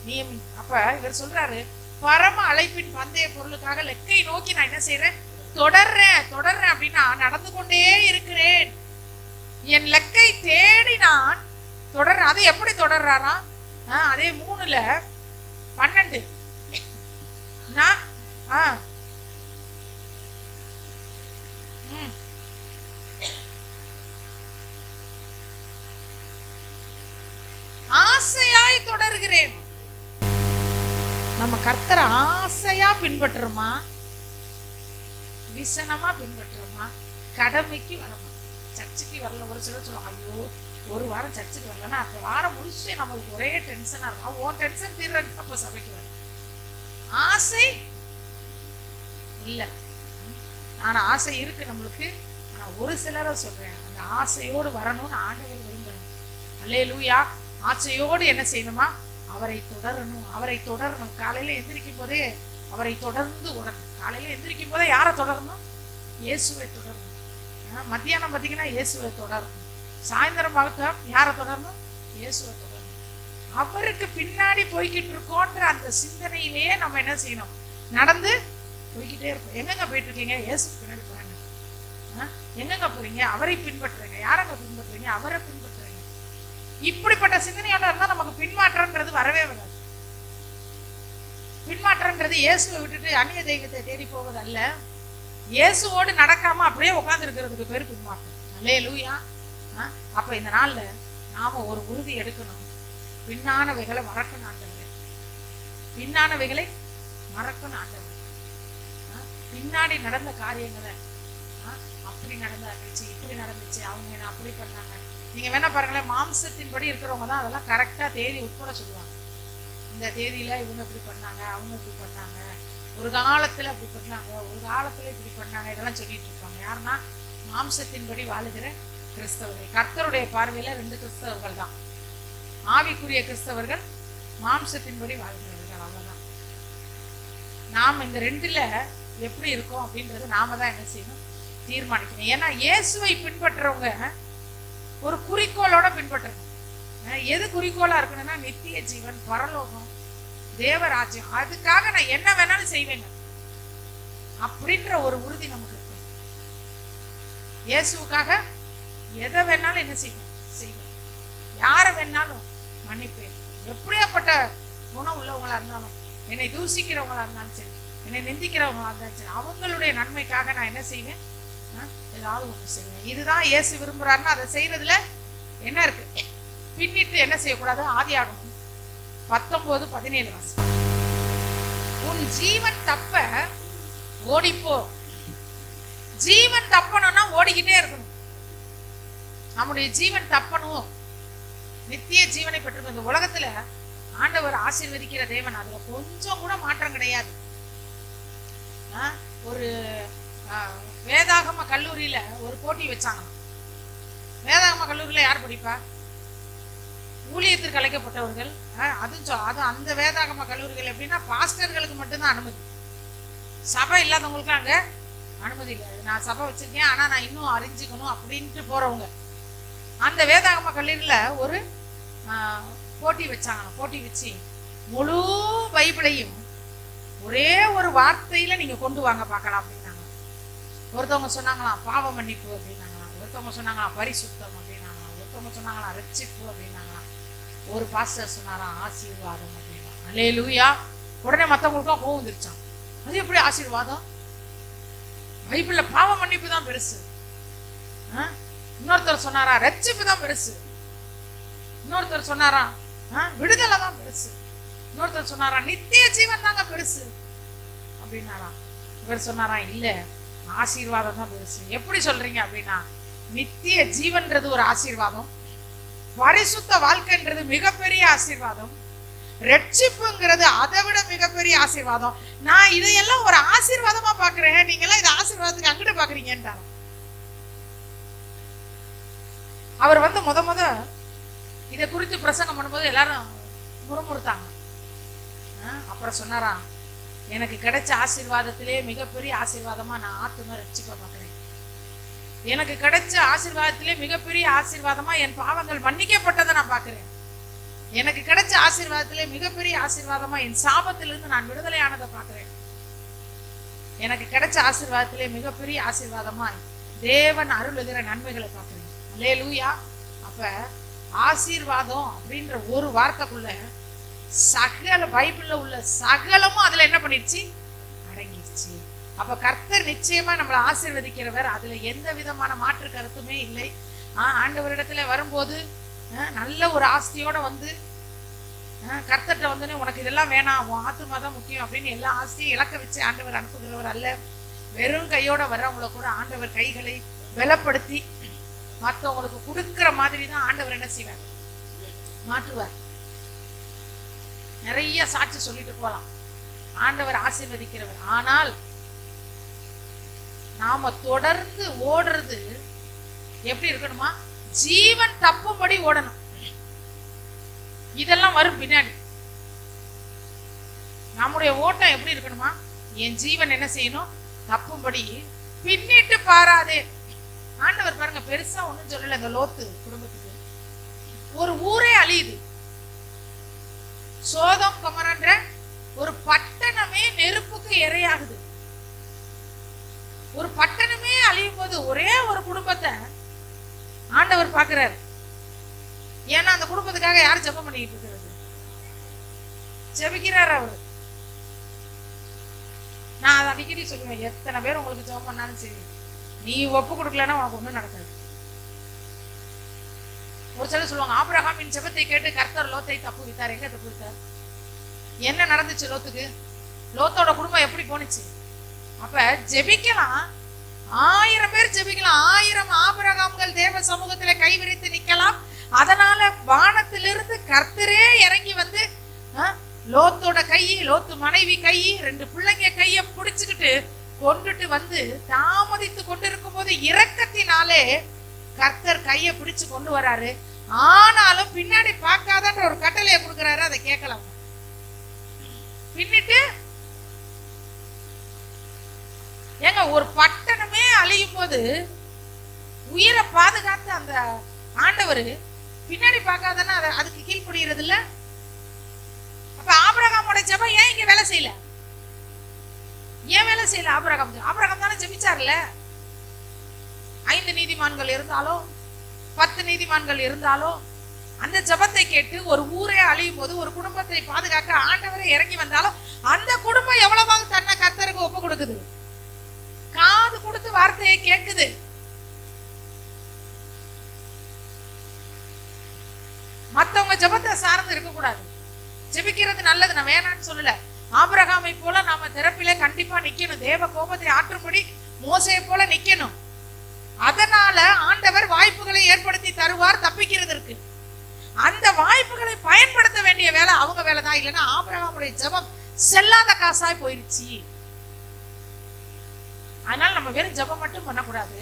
நியமி. அப்ப இவர் சொல்றாரு, பரம அழைப்பின் பந்தய பொருளுக்காக லக்கை நோக்கி நான் என்ன செய்யறேன், தொடர்றேன் அப்படின்னா நடந்து கொண்டே இருக்கிறேன். என் லக்கை தேடி நான் தொடர்றேன். அது எப்படி தொடர்றாராம், அதே 3:12 நான் ஆசையாய் தொடர்கிறேன். நம்ம கர்த்தரை ஆசையா பின்பற்றுமா, விசனமா பின்பற்றுமா, கடமைக்கு வரமா, சர்ச்சுக்கு வரல. ஒரு சிலர் சொல்லுவாங்க, ஐயோ ஒரு வாரம் சர்ச்சுக்கு வரலன்னா அந்த வாரம் முடிச்சு நம்மளுக்கு ஒரே டென்ஷனா இருக்கும். உன் டென்ஷன் தீர்றதுக்கு அப்ப சபைக்கு வர ஆசை இல்ல. ஆனா ஆசை இருக்கு நம்மளுக்கு. ஆனா ஒரு சிலரை சொல்றேன், அந்த ஆசையோடு வரணும்னு ஆண்டவர் விரும்புறேன். அல்லேலூயா. ஆசையோடு என்ன செய்யணுமா, அவரை தொடரணும். காலையில எந்திரிக்கும் போதே அவரை தொடர்ந்து ஓடணும். காலையில எந்திரிக்கும் போதே யாரை தொடரணும், இயேசுவை தொடரணும். மத்தியானம் பார்த்தீங்கன்னா இயேசுவை தொடரணும். சாயந்தரம் பார்க்க யாரை தொடரணும்? இயேசுவை தொடரணும். அவருக்கு பின்னாடி போய்கிட்டு இருக்கோன்ற அந்த சிந்தனையிலேயே நம்ம என்ன செய்யணும்? நடந்து போய்கிட்டே இருப்போம். எங்கெங்க போயிட்டு இருக்கீங்க? இயேசு பின்னாடி போறாங்க. எங்கெங்க போறீங்க? அவரை பின்பற்றுறீங்க. யாரங்க பின்பற்றுறீங்க? அவரை பின்பற்றுறீங்க. இப்படிப்பட்ட சிந்தனையோட இருந்தா நமக்கு பின்மாற்றம்ன்றது வரவே வராது. பின்மாற்றம்ன்றது இயேசுவை விட்டுட்டு அந்நிய தெய்வத்தை தேடி போவது அல்ல. இயேசுவோடு நடக்காம அப்படியே உட்கார்ந்து இருக்கிறதுக்கு பேரு பின்மாற்றம். அல்லேலூயா. அப்ப இந்த நாள்ல நாம ஒரு உறுதி எடுக்கணும். பின்னானவைகளை மறக்கணும் ஆண்டவரே. பின்னானவைகளை மறக்கணும் ஆண்டவரே. பின்னாடி நடந்த காரியங்களை அப்படி நடந்துச்சு, இப்படி நடந்துச்சு, அவங்க என்ன அப்படி பண்ணாங்க. நீங்க வேணா பாருங்களேன், மாம்சத்தின்படி இருக்கிறவங்க தான் அதெல்லாம் கரெக்டா தேதி உட்பட சொல்லுவாங்க. இந்த தேதியில இவங்க இப்படி பண்ணாங்க, அவங்க இப்படி பண்ணாங்க, ஒரு காலத்துல அப்படி பண்ணாங்க, ஒரு காலத்துல இப்படி பண்ணாங்க, இதெல்லாம் சொல்லிட்டு இருப்பாங்க. யாருன்னா மாம்சத்தின்படி வாழுகிற கிறிஸ்தவர்கள். கர்த்தருடைய பார்வையில 2 கிறிஸ்தவர்கள் தான். ஆவிக்குரிய கிறிஸ்தவர்கள், மாம்சத்தின்படி வாழ்கிறவர்கள். அவ்வளவுதான். நாம் இந்த 2ல எப்படி இருக்கோம் அப்படின்றது நாம தான் என்ன செய்யணும்? தீர்மானிக்கணும். ஏன்னா இயேசுவை பின்பற்றுறவங்க ஒரு குறிக்கோளோட பின்பற்றணும். எது குறிக்கோளா இருக்கணும்னா நித்திய ஜீவன், பரலோகம், தேவராஜ்யம். அதுக்காக நான் என்ன வேணாலும் செய்வேங்க அப்படின்ற ஒரு உறுதி நமக்கு இருக்கு. இயேசுக்காக எதை வேணாலும் என்ன செய்வேன்? யாரை வேணாலும் மன்னிப்பேன். எப்படியாப்பட்ட குணம் உள்ளவங்களா இருந்தாலும், என்னை தூசிக்கிறவங்களா இருந்தாலும் சரி, என்னை நிந்திக்கிறவங்களா இருந்தாலும் சரி, அவங்களுடைய நன்மைக்காக நான் என்ன செய்வேன்? ஏதாவது ஒண்ணு செய்வேன். இதுதான் இயேசு விரும்புறாருன்னா அதை செய்யறதுல என்ன இருக்கு? பின்னிட்டு என்ன செய்யக்கூடாது? ஆதியாகமம் 19:17 வாசி. உன் ஜீவன் தப்ப ஓடிப்போ. ஜீவன் தப்பணும்னா ஓடிக்கிட்டே இருக்கணும். நம்முடைய ஜீவன் தப்பணும், நித்திய ஜீவனை பெற்றிருக்க இந்த உலகத்துல ஆண்டவர் ஆசீர்வதிக்கிற தேவன். அதுல கொஞ்சம் கூட மாற்றம் கிடையாது. ஒரு வேதாகம கல்லூரியில ஒரு போட்டி வச்சாங்க. வேதாகம கல்லூரியில யார் படிப்பா? ஊழியத்திற்கு அழைக்கப்பட்டவர்கள். அது அந்த வேதாகம கல்லூரிகள் எப்படின்னா பாஸ்டர்களுக்கு மட்டும்தான் அனுமதி. சபை இல்லாதவங்களுக்கு அங்க அனுமதி இல்லை. நான் சபை வச்சிருக்கேன், ஆனா நான் இன்னும் அறிஞ்சுக்கணும் அப்படின்ட்டு போறவங்க. அந்த வேதாகம கல்லூரியில ஒரு போட்டி வச்சாங்க. போட்டி வச்சு முழு பைபிளையும் ஒரே ஒரு வார்த்தையில நீங்க கொண்டு வாங்க பார்க்கலாம் அப்படின்னாங்க. ஒருத்தவங்க சொன்னாங்களாம் பாவ மன்னிப்பு அப்படின்னாங்களாம், ஒருத்தவங்க சொன்னாங்களாம் பரிசுத்தம் அப்படின்னாங்களாம், ஒருத்தவங்க சொன்னாங்களாம் ரட்சிப்பு அப்படின்னாங்களாம், ஒரு பாஸ்டர் சொன்னாராம் ஆசீர்வாதம் அப்படின்னா. அல்லேலூயா. உடனே மற்றவங்களுக்கும் கோவம் வந்துருச்சான். அது எப்படி ஆசீர்வாதம்? பைபிள்ல பாவ மன்னிப்பு தான் பெருசு. இன்னொருத்தர் சொன்னாரா ரட்சிப்பு தான் பெருசு. இன்னொருத்தர் சொன்னாரா விடுதலை தான் பெருசு. இன்னொருத்தர் சொன்னாரா நித்திய ஜீவன் தாங்க பெருசு அப்படின்னாரா. இவர் சொன்னாரா இல்ல ஆசீர்வாதம் தான் பெருசு. எப்படி சொல்றீங்க அப்படின்னா, நித்திய ஜீவன்றது ஒரு ஆசீர்வாதம், பரிசுத்த வாழ்க்கைன்றது மிகப்பெரிய ஆசீர்வாதம், ரட்சிப்புங்கிறது அதை விட மிகப்பெரிய ஆசீர்வாதம். நான் இதையெல்லாம் ஒரு ஆசீர்வாதமா பாக்குறேன், நீங்க எல்லாம் இதை ஆசீர்வாதத்துக்கு அங்கிட்டு பாக்குறீங்கன்றாங்க. அவர் முத இதை குறித்து பிரசங்கம் பண்ணும்போது எல்லாரும் முறுமுறுத்தாங்க. அப்புறம் சொன்னாரா, எனக்கு கிடைச்ச ஆசீர்வாதத்திலே மிகப்பெரிய ஆசீர்வாதமா நான் ஆத்தும ரட்சிப்பை பார்க்கிறேன். எனக்கு கிடைச்ச ஆசீர்வாதத்திலே மிகப்பெரிய ஆசீர்வாதமா என் பாவங்கள் மன்னிக்கப்பட்டதை நான் பார்க்கிறேன். எனக்கு கிடைச்ச ஆசீர்வாதத்திலே மிகப்பெரிய ஆசீர்வாதமா என் சாபத்திலிருந்து நான் விடுதலையானதை பார்க்கிறேன். எனக்கு கிடைச்ச ஆசீர்வாதத்திலே மிகப்பெரிய ஆசீர்வாதமா தேவன் அருளுகிற நன்மைகளை பார்க்கிறேன். அல்லேலூயா. அப்ப ஆசீர்வாதம் அப்படின்ற ஒரு வார்த்தைக்குள்ள சகல பைபிள்ல உள்ள சகலமும் அதுல என்ன பண்ணிருச்சு? அடங்கிருச்சு. அப்ப கர்த்தர் நிச்சயமா நம்மளை ஆசீர்வதிக்கிறவர். அதுல எந்த விதமான மாற்று கருத்துமே இல்லை. ஆண்டவரிடத்துல வரும்போது நல்ல ஒரு ஆஸ்தியோட கர்த்தர்ட்ட வந்தோடனே உனக்கு இதெல்லாம் வேணாம், உன் ஆத்துமா தான் முக்கியம் அப்படின்னு எல்லா ஆஸ்தியும் இழக்க வச்சு ஆண்டவர் அனுப்புகிறவர் அல்ல. வெறும் கையோட வர்றவங்களை கூட ஆண்டவர் கைகளை பலப்படுத்தி மற்றவங்களுக்கு கொடுக்கிற மாதிரி தான் ஆண்டவர் என்ன செய்வார்? மாற்றுவார். நிறைய சாட்சி சொல்லிட்டு போலாம். ஆண்டவர் ஆசீர்வதிக்கிறவர். ஆனால் நாம தொடர்ந்து ஓடுறது எப்படி இருக்கணுமா? ஜீவன் தப்பும்படி ஓடணும். இதெல்லாம் வரும் பின்னாடி. நம்முடைய ஓட்டம் எப்படி இருக்கணுமா? என் ஜீவன் என்ன செய்யணும்? தப்பும்படி பின்னிட்டு பாராதே. ஆண்டவர் பாருங்க பெருசா ஒண்ணும் சொல்லல. இந்த லோத்து குடும்பத்துக்கு ஒரு ஊரே அழியுது. சோதம் கொமரன்ற ஒரு பட்டணமே நெருப்புக்கு இரையாகுது. ஒரு பட்டணமே அழியும் போது ஒரே ஒரு குடும்பத்தை ஆண்டவர் பாக்குறாரு. ஏன்னா அந்த குடும்பத்துக்காக யார் ஜெபம் பண்ணிட்டு இருக்கிறது? ஜெபிக்கிறார் அவரு. நான் அதை அடிக்கடி சொல்லுவேன், எத்தனை பேர் உங்களுக்கு ஜெபம் பண்ணாலும் சரி, நீ ஒப்பு கொடுக்கலன்னா உனக்கு ஒண்ணும் நடக்காது. ஒரு சிலர் சொல்லுவாங்க, ஆபிரகாமின் ஜெபத்தை கேட்டு கர்த்தர் லோத்தை தப்பு வித்தார். எங்க தப்பு வித்தார்? என்ன நடந்துச்சு லோத்துக்கு? லோத்தோட குடும்பம் எப்படி போனுச்சு? அப்ப ஜெபிக்கலாம், 1000 பேர் ஜெபிக்கலாம், 1000 ஆபிரகாம்கள் தேவ சமூகத்துல கை விரித்து நிக்கலாம். அதனால வானத்திலிருந்து கர்த்தரே இறங்கி வந்து லோத்தோட கை, லோத்து மனைவி கை, 2 பிள்ளைங்க கைய பிடிச்சுக்கிட்டு கொண்டுட்டு வந்து தாமதித்து கொண்டிருக்கும் போது இரக்கத்தினாலே கர்த்தர் கைய பிடிச்சு கொண்டு வராரு. ஆனாலும் பின்னாடி பார்க்காதன்ற ஒரு கட்டளையை கொடுக்கிறாரு. அதை கேட்கலாம். பின்னிட்டு ஏங்க ஒரு பட்டணமே அழியும் போது உயிரை பாதுகாத்து அந்த ஆண்டவர் பின்னாடி பார்க்காதன்னா அதுக்கு கீழ்படுகிறது இல்ல. அப்ப ஆபிரகாமோட ஜெபம் ஏன் இங்க வேலை செய்யல? ஏன் வேலை செய்யல? ஆபிரகாம் தானே ஜெபிச்சார்ல. 5 நீதிமான்கள் இருந்தாலும் 10 நீதிமான்கள் இருந்தாலும் அந்த ஜெபத்தை கேட்டு ஒரு ஊரே அழியும் போது, ஒரு குடும்பத்தை பாதுகாக்க ஆண்டவரை இறங்கி வந்தாலும் அந்த குடும்பம் எவ்வளவாக தன்னை கர்த்தருக்கு ஒப்பு கொடுக்குது, காது கொடுத்து வார்த்தையை கேட்குது. மத்தவங்க ஜெபத்தை சார்ந்து இருக்க கூடாது. ஜெபிக்கிறது நல்லது, நான் வேணான்னு சொல்லல. ஆபிரகாமை போல நாம திறப்பிலே கண்டிப்பா நிக்கணும். தேவ கோபத்தை ஆற்றும்படி மோசையை போல நிக்கணும். அதனால ஆண்டவர் வாய்ப்புகளை ஏற்படுத்தி தருவார் தப்பிக்கிறதற்கு. அந்த வாய்ப்புகளை பயன்படுத்த வேண்டிய வேலை அவங்க வேலை தான். இல்லைன்னா ஆபிரகாமுடைய ஜெபம் செல்லாத காசாய் போயிருச்சு. அதனால நம்ம வெறும் ஜெபம் மட்டும் பண்ணக்கூடாது,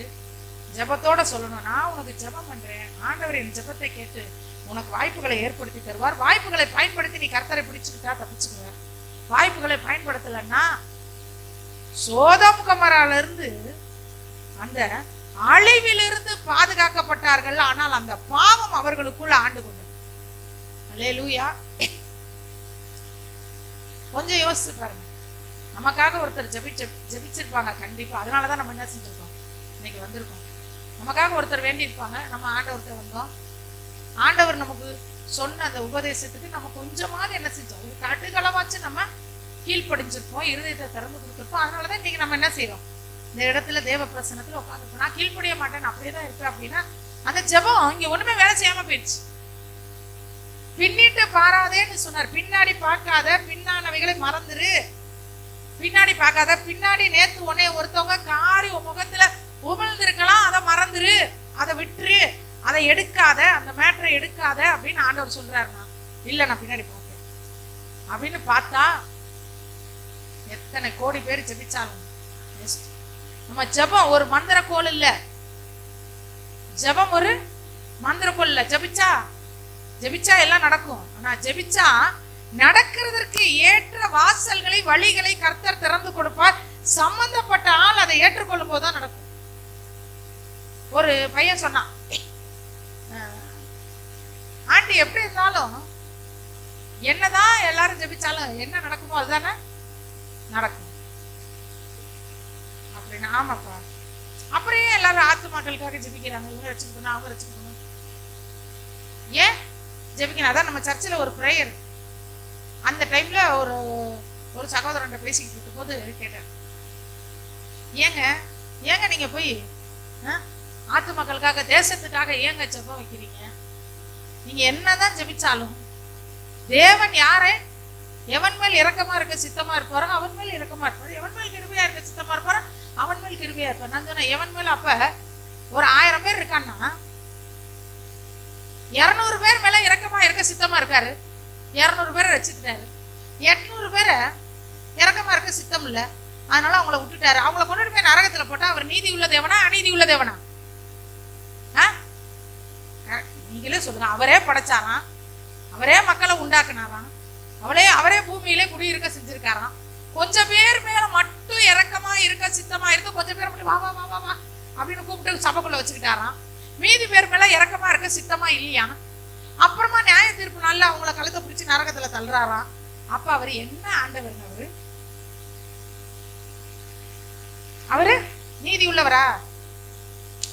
ஜெபத்தோட சொல்லணும், நான் உனக்கு ஜெபம் பண்றேன், ஆண்டவர் என் ஜெபத்தை கேட்டு உனக்கு வாய்ப்புகளை ஏற்படுத்தி தருவார். வாய்ப்புகளை பயன்படுத்தி நீ கர்த்தரை பிடிச்சுக்கிட்டா தப்பிச்சுக்குவ. வாய்ப்புகளை பயன்படுத்தலன்னா சோதம் கொமோரால இருந்து அந்த அழிவிலிருந்து பாதுகாக்கப்பட்டார்கள். ஆனால் அந்த பாவம் அவர்களுக்குள்ள ஆண்டு கொண்டது. அல்லேலூயா. கொஞ்சம் யோசிச்சு பாருங்க. நமக்காக ஒருத்தர் ஜெபிச்சிருப்பாங்க கண்டிப்பா. அதனாலதான் நம்ம என்ன செஞ்சிருக்கோம், இன்னைக்கு வந்திருக்கோம். நமக்காக ஒருத்தர் வேண்டி இருப்பாங்க, நம்ம ஆண்டவர்கிட்ட வந்தோம். ஆண்டவர் நமக்கு சொன்ன அந்த உபதேசத்துக்கு நம்ம கொஞ்சமாவது என்ன செஞ்சோம், ஒரு கட்டுகளவாச்சு நம்ம கீழ்ப்படிஞ்சிருப்போம், இருதயத்தை திறந்து கொடுத்துருப்போம். அதனாலதான் இன்னைக்கு நம்ம என்ன செய்யறோம், இந்த இடத்துல தேவ பிரசனத்துல உட்காந்துருப்போம். நான் கீழ்ப்படிய மாட்டேன், அப்படியேதான் இருப்பேன் அப்படின்னா அந்த ஜெபம் இங்க ஒண்ணுமே வேலை செய்யாம போயிடுச்சு. பின்னிட்டு பாராதேன்னு சொன்னார். பின்னாடி பார்க்காத, பின்னானவைகளை மறந்துரு. பின்னாடி பார்க்காத, பின்னாடி நேத்து உன்னை ஒருத்தவங்க காரி உன் முகத்துல உமிழ்ந்து இருக்கலாம், அதை மறந்துரு, அதை விட்டுரு, அதை எடுக்காத, அந்த மேட்டரை எடுக்காத அப்படின்னு ஆண்டவர் சொல்றாருன்னா, இல்ல நான் பின்னாடி பார்ப்பேன் அப்படின்னு பார்த்தா எத்தனை கோடி பேர் ஜெபிச்சாலும் நம்ம ஜெபம் ஒரு மந்திரக்கோள் இல்ல. ஜெபம் ஒரு மந்திரக்கோள் இல்ல. ஜெபிச்சா எல்லாம் நடக்கும். ஆனா ஜெபிச்சா நடக்கிறதற்கு ஏற்ற வாசல்களை, வழிகளை கர்த்தர் திறந்து கொடுப்பார். சம்பந்தப்பட்ட ஆள் அதை ஏற்றுக்கொள்ளும் போதுதான் நடக்கும். ஒரு பையன் சொன்னான், ஆண்டி எப்படி இருந்தாலும் என்னதான் எல்லாரும் ஜெபிச்சாலும் என்ன நடக்குமோ அதுதானே நடக்கும் அப்படின்னு. ஆமாப்பா, அப்படியே எல்லாரும் ஆத்துமாக்களுக்காக ஜெபிக்கிறாங்க, இவங்க ரட்சிக்கணும், அவங்க ரட்சிக்கணும். ஏன் ஜெபிக்கணும்? அதான் நம்ம சர்ச்சில் ஒரு பிரேயர். அந்த டைம்ல ஒரு சகோதரன் பேசிக்கிட்டு இருக்கும் போது கேட்டேன், ஏங்க நீங்க போய் ஆத்துமாக்களுக்காக, தேசத்துக்காக ஏங்க ஜெபம் வைக்கிறீங்க? நீங்க என்னதான் ஜெபிச்சாலும் தேவன் யாரை எவன் மேல் இரக்கமா இருக்க சித்தமா இருப்பாரோ அவன் மேல் இரக்கமா இருப்பாரு, எவன் மேல் கிருபையா இருக்க சித்தமா இருப்பாரோ அவன் மேல் கிருபையா இருப்பார். நான் சொன்னேன், எவன் மேல்? அப்ப ஒரு 1000 பேர் இருக்கான்னா 200 பேர் மேல இரக்கமா இருக்க சித்தமா இருக்காரு. 200 பேரை ரசித்துட்டாரு. 800 பேரை இரக்கமா இருக்க சித்தம் இல்ல, அதனால அவங்கள விட்டுட்டாரு. அவங்கள கொண்டுட்டு போய் நரகத்துல போட்டா அவர் நீதி உள்ள தேவனா அநீதி உள்ள தேவனா? நீங்களே சொல்லுங்க. அவரே படைச்சாராம், அவரே மக்களை உண்டாக்குனாராம், அவரே பூமியிலே குடியிருக்க செஞ்சிருக்காராம். கொஞ்சம் பேர் மேல மட்டும் இரக்கம் இருக்க சித்தமா இருந்து கொஞ்சம் பேர் மட்டும் வா வா வா வா வா அப்படின்னு கூப்பிட்டு சபைக்குள்ள வச்சுக்கிட்டாராம். மீதி பேர் மேல இரக்கமா இருக்க சித்தமா இல்லையா. அப்புறமா நியாய தீர்ப்பு நாள்ல அவங்கள கழுத்தை பிடிச்சு நரகத்துல தள்ளுறாராம். அப்ப அவர் என்ன ஆண்டவர்? அவரு நீதி உள்ளவரா?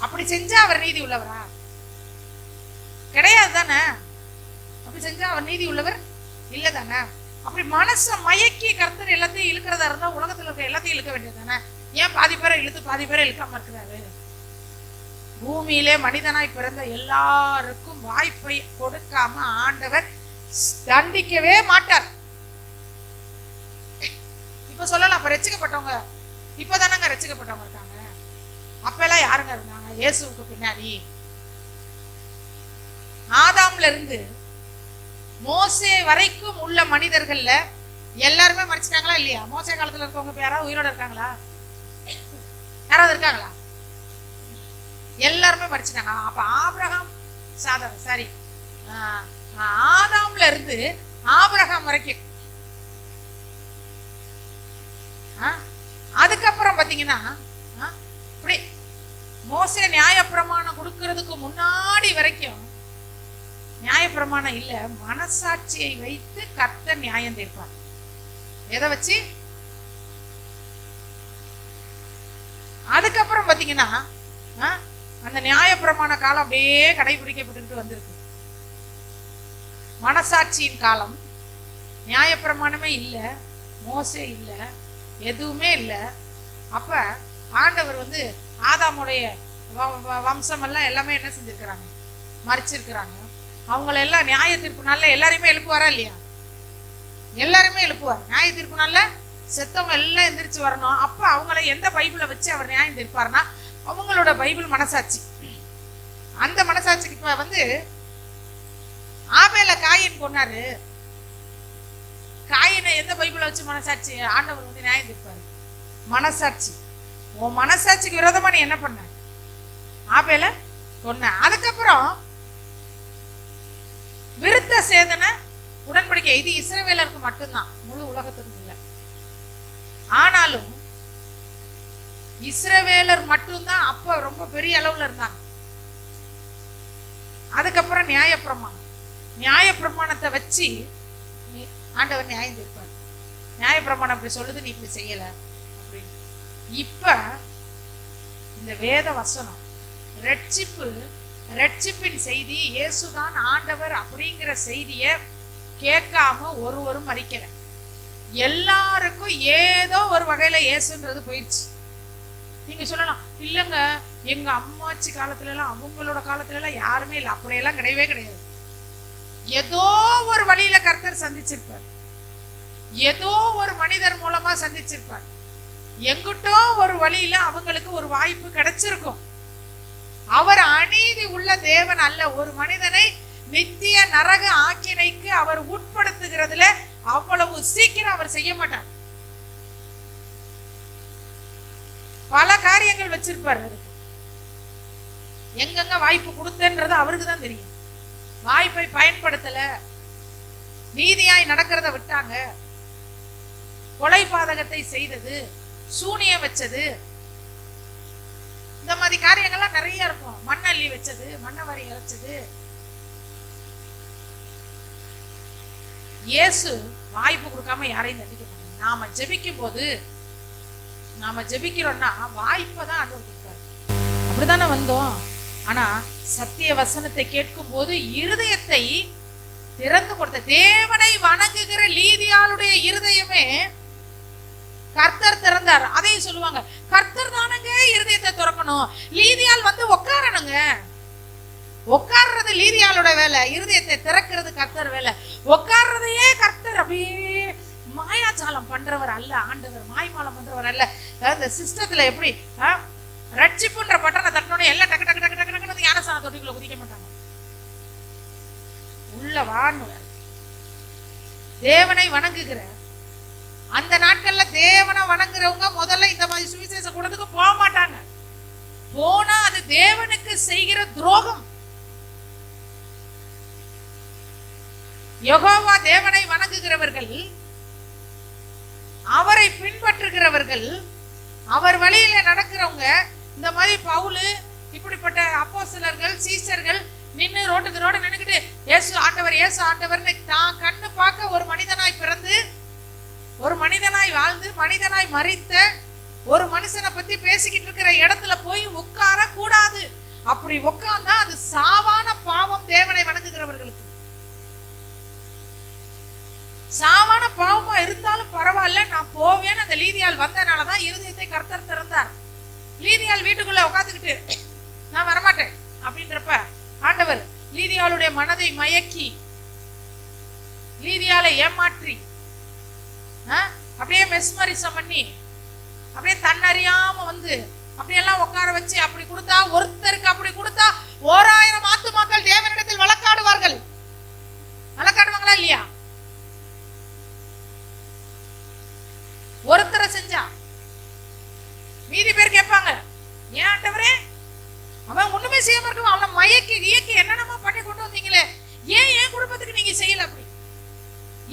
அப்படி செஞ்சா அவர் நீதி உள்ளவரா? கிடையாது தானே. அப்படி செஞ்சா அவர் நீதி உள்ளவர் இல்ல தானே. அப்படி மனச மயக்கி கர்த்தர் எல்லாத்தையும் இழுக்கிறதா இருந்தா உலகத்துல இருக்க எல்லாத்தையும் இழுக்க வேண்டியது தானே. ஏன் பாதி பேரை இழுத்து பாதி பேரை இழுக்காம இருக்கிறாரு? பூமியிலே மனிதனாய் பிறந்த எல்லாருக்கும் வாய்ப்பை கொடுக்காம ஆண்டவர் தண்டிக்கவே மாட்டார். இப்ப சொல்லலாம், அப்ப ரட்சிக்கப்பட்டவங்க இப்பதானங்க ரட்சிக்கப்பட்டவங்க இருக்காங்க. அப்பெல்லாம் யாருங்க இருந்தாங்க இயேசுவுக்கு பின்னாடி? ஆதாம்ல இருந்து மோசே வரைக்கும் உள்ள மனிதர்கள்ல எல்லாருமே மறிச்சிட்டாங்களா இல்லையா? மோசே காலத்துல இருக்கவங்க யாராவது உயிரோட இருக்காங்களா? யாராவது இருக்காங்களா? எல்லாருமே மறிச்சிட்டாங்க. அப்ப ஆபிரகாம் சாரி ஆதாம்ல இருந்து ஆபிரகாம் வரைக்கும், அதுக்கப்புறம் பாத்தீங்கன்னா இப்படி மோசே நியாயப்பிரமாணம் கொடுக்கறதுக்கு முன்னாடி வரைக்கும் நியாயப்பிரமாணம் இல்ல, மனசாட்சியை வைத்து கர்த்தர் நியாயம் தீர்ப்பார். எதை வச்சு? அதுக்கப்புறம் பாத்தீங்கன்னா அந்த நியாயப்பிரமாண காலம் அப்படியே கடைபிடிக்கப்பட்டு வந்திருக்கு. மனசாட்சியின் காலம், நியாயப்பிரமாணமே இல்ல, மோசே இல்ல, எதுவுமே இல்ல. அப்ப ஆண்டவர் ஆதாமுடைய வம்சம் எல்லாம் எல்லாமே என்ன செஞ்சிருக்கிறாங்க? மறிச்சிருக்கிறாங்க. அவங்கள எல்லாம் நியாய தீர்ப்பு நாள்ல எல்லாரையுமே எழுப்புவாரா இல்லையா? எல்லாருமே எழுப்புவார். நியாய தீர்ப்பு நாள்ல செத்தவங்க எல்லாம் எந்திரிச்சு வரணும். அப்ப அவங்களை எந்த பைபிளை வச்சு அவர் நியாயம் தீர்ப்பாருன்னா அவங்களோட பைபிள் மனசாட்சி. அந்த மனசாட்சிக்கு இப்ப ஆபேல காயின் கொன்னாரு. காயினை எந்த பைபிளை வச்சு மனசாட்சி ஆண்டவர் நியாயம் தீர்ப்பாரு? மனசாட்சி. உன் மனசாட்சிக்கு விரோதமா நீ என்ன பண்ண? ஆபேல கொன்ன. அதுக்கப்புறம் விருத்த சேதன உடன்படிக்கை, இது இஸ்ரவேலருக்கு மட்டும்தான், முழு உலகத்துக்கு இல்லை. ஆனாலும் இஸ்ரவேலர் மட்டும்தான் அப்ப ரொம்ப பெரிய அளவுல இருந்தாங்க. அதுக்கப்புறம் நியாயப்பிரமாணம், நியாயப்பிரமாணத்தை வச்சு ஆண்டவர் நியாயம் தீர்ப்பார். நியாயப்பிரமாணம் அப்படி சொல்லுது, நீ இப்படி செய்யல அப்படின்னு. இப்ப இந்த வேத வசனம் ரட்சிப்பின் செய்தி, இயேசுதான் ஆண்டவர் அப்படிங்கிற செய்திய கேட்காம ஒருவரும் மறிக்கல. எல்லாருக்கும் ஏதோ ஒரு வகையில இயேசுன்றது போயிடுச்சு. நீங்க சொல்லலாம், இல்லங்க எங்க அம்மாச்சி காலத்துல எல்லாம் அவங்களோட காலத்துல எல்லாம் யாருமே இல்லை. அப்படியெல்லாம் கிடையவே கிடையாது. ஏதோ ஒரு வழியில கர்த்தர் சந்திச்சிருப்பார், ஏதோ ஒரு மனிதர் மூலமா சந்திச்சிருப்பார், எங்கிட்டோ ஒரு வழியில அவங்களுக்கு ஒரு வாய்ப்பு கிடைச்சிருக்கும். அவர் அநீதி உள்ள தேவன் அல்ல. ஒரு மனிதனை நித்திய நரக ஆக்கினைக்கு அவர் உட்படுத்துகிறதுல அவ்வளவு சீக்கிரம் அவர் செய்ய மாட்டார். பல காரியங்கள் வச்சிருப்பார். எங்கெங்க வாய்ப்பு கொடுத்தன்றது அவருக்கு தான் தெரியும். வாய்ப்பை பயன்படுத்தல, நீதியாய் நடக்கிறத விட்டாங்க, கொலை பாதகத்தை செய்தது, சூனியம் வச்சது, இந்த மாதிரி காரியங்கள்லாம் நிறைய இருக்கும். மண்ணள்ளி வச்சது, மண்ணவாரி இறைச்சது. இயேசு வாய்ப்பு கொடுக்காம யாரையும் தண்டிக்க மாட்டாங்க. நாம ஜெபிக்கும் போது, நாம ஜெபிக்கிறோம்னா வாய்ப்பை தான் ஆண்டவர் கொடுத்தாரு. அப்படித்தானே வந்தோம். ஆனா சத்திய வசனத்தை கேட்கும் போது இருதயத்தை திறந்து கொடுத்த தேவனை வணங்குகிற லீதியாளுடைய இருதயமே கர்த்தர் திறந்தார். அதையும் சொல்லுவாங்க, கர்த்தர் தானங்க இருதயத்தை திறக்கணும். லீதியால் உட்காரணுங்க. உட்கார்றது லீதியாலோட வேலை, இருதயத்தை திறக்கிறது கர்த்தர் வேலை. உட்கார்றதையே கர்த்தர் அப்படியே மாயாஜாலம் பண்றவர் அல்ல ஆண்டவர். மாய்மாலம் பண்றவர் அல்ல. இந்த சிஸ்டத்துல எப்படி ரட்சிப்புன்ற பட்டனை தட்டணும், எல்லாம் டக்கு டக்கு டக்கு டக்கு டக்குன்னு ஞானஸ்தான தொட்டிக்குள்ள குதிக்க மாட்டாங்க. உள்ள வாணுவர் தேவனை வணங்குகிற அந்த நாட்கள்ல தேவனை வணங்குறவங்க முதல்ல இந்த மாதிரி சுவிசேஷ கூடத்துக்கு போக மாட்டாங்க. போனா அது தேவனுக்கு செய்கிற துரோகம். யெகோவா தேவனை வணங்குகிறவர்கள், அவரை பின்பற்றுகிறவர்கள், அவர் வழியில நடக்கிறவங்க இந்த மாதிரி பவுல் இப்படிப்பட்ட அப்போஸ்தலர்கள் சீஷர்கள் நின்று ரோட்டுக்கு ரோடு நின்னுக்கிட்டு இயேசு ஆண்டவர்னு தான் கண்ணு பார்க்க ஒரு மனிதனாய் பிறந்து ஒரு மனிதனாய் வாழ்ந்து மனிதனாய் மரித்த ஒரு மனுஷனை பத்தி பேசிக்கிட்டு இருக்கிற இடத்துல போய் உட்கார கூடாது. அப்படி உட்கார்ந்தா அது சாவான பாவம். தேவனை வணங்குகிறவர்களுக்கு சாவான பாவமா இருந்தாலும் பரவாயில்ல, நான் போவேன்னு அந்த லீதியால் வந்தனாலதான் இருதயத்தை கர்த்தர் திறந்தார். லீதியால் வீட்டுக்குள்ள உட்காந்துக்கிட்டு நான் வரமாட்டேன் அப்படின்றப்ப ஆண்டவர் லீதியாளுடைய மனதை மயக்கி லீதியாலை ஏமாற்றி அப்படியே மெஸ்மரிசம் பண்ணி அப்படியே தன்னறியாம வந்து அப்படியெல்லாம் உட்கார வச்சு அப்படி கொடுத்தா ஒருத்தருக்கு அப்படி கொடுத்தா 1000 ஆத்துமாக்கள் தேவனிடத்தில் வழக்காடுவார்கள். வழக்காடுவாங்களா இல்லையா? ஒருத்தரை செஞ்சா மீதி பேர் கேட்பாங்க, ஏன் ஆண்டவரே அவன் ஒண்ணுமே செய்யாம இருக்கும், அவனை மயக்கி இயக்கி என்னென்னமா பண்ணி கொண்டு வந்தீங்களே, ஏன் என் குடும்பத்துக்கு நீங்க செய்யல? அப்படி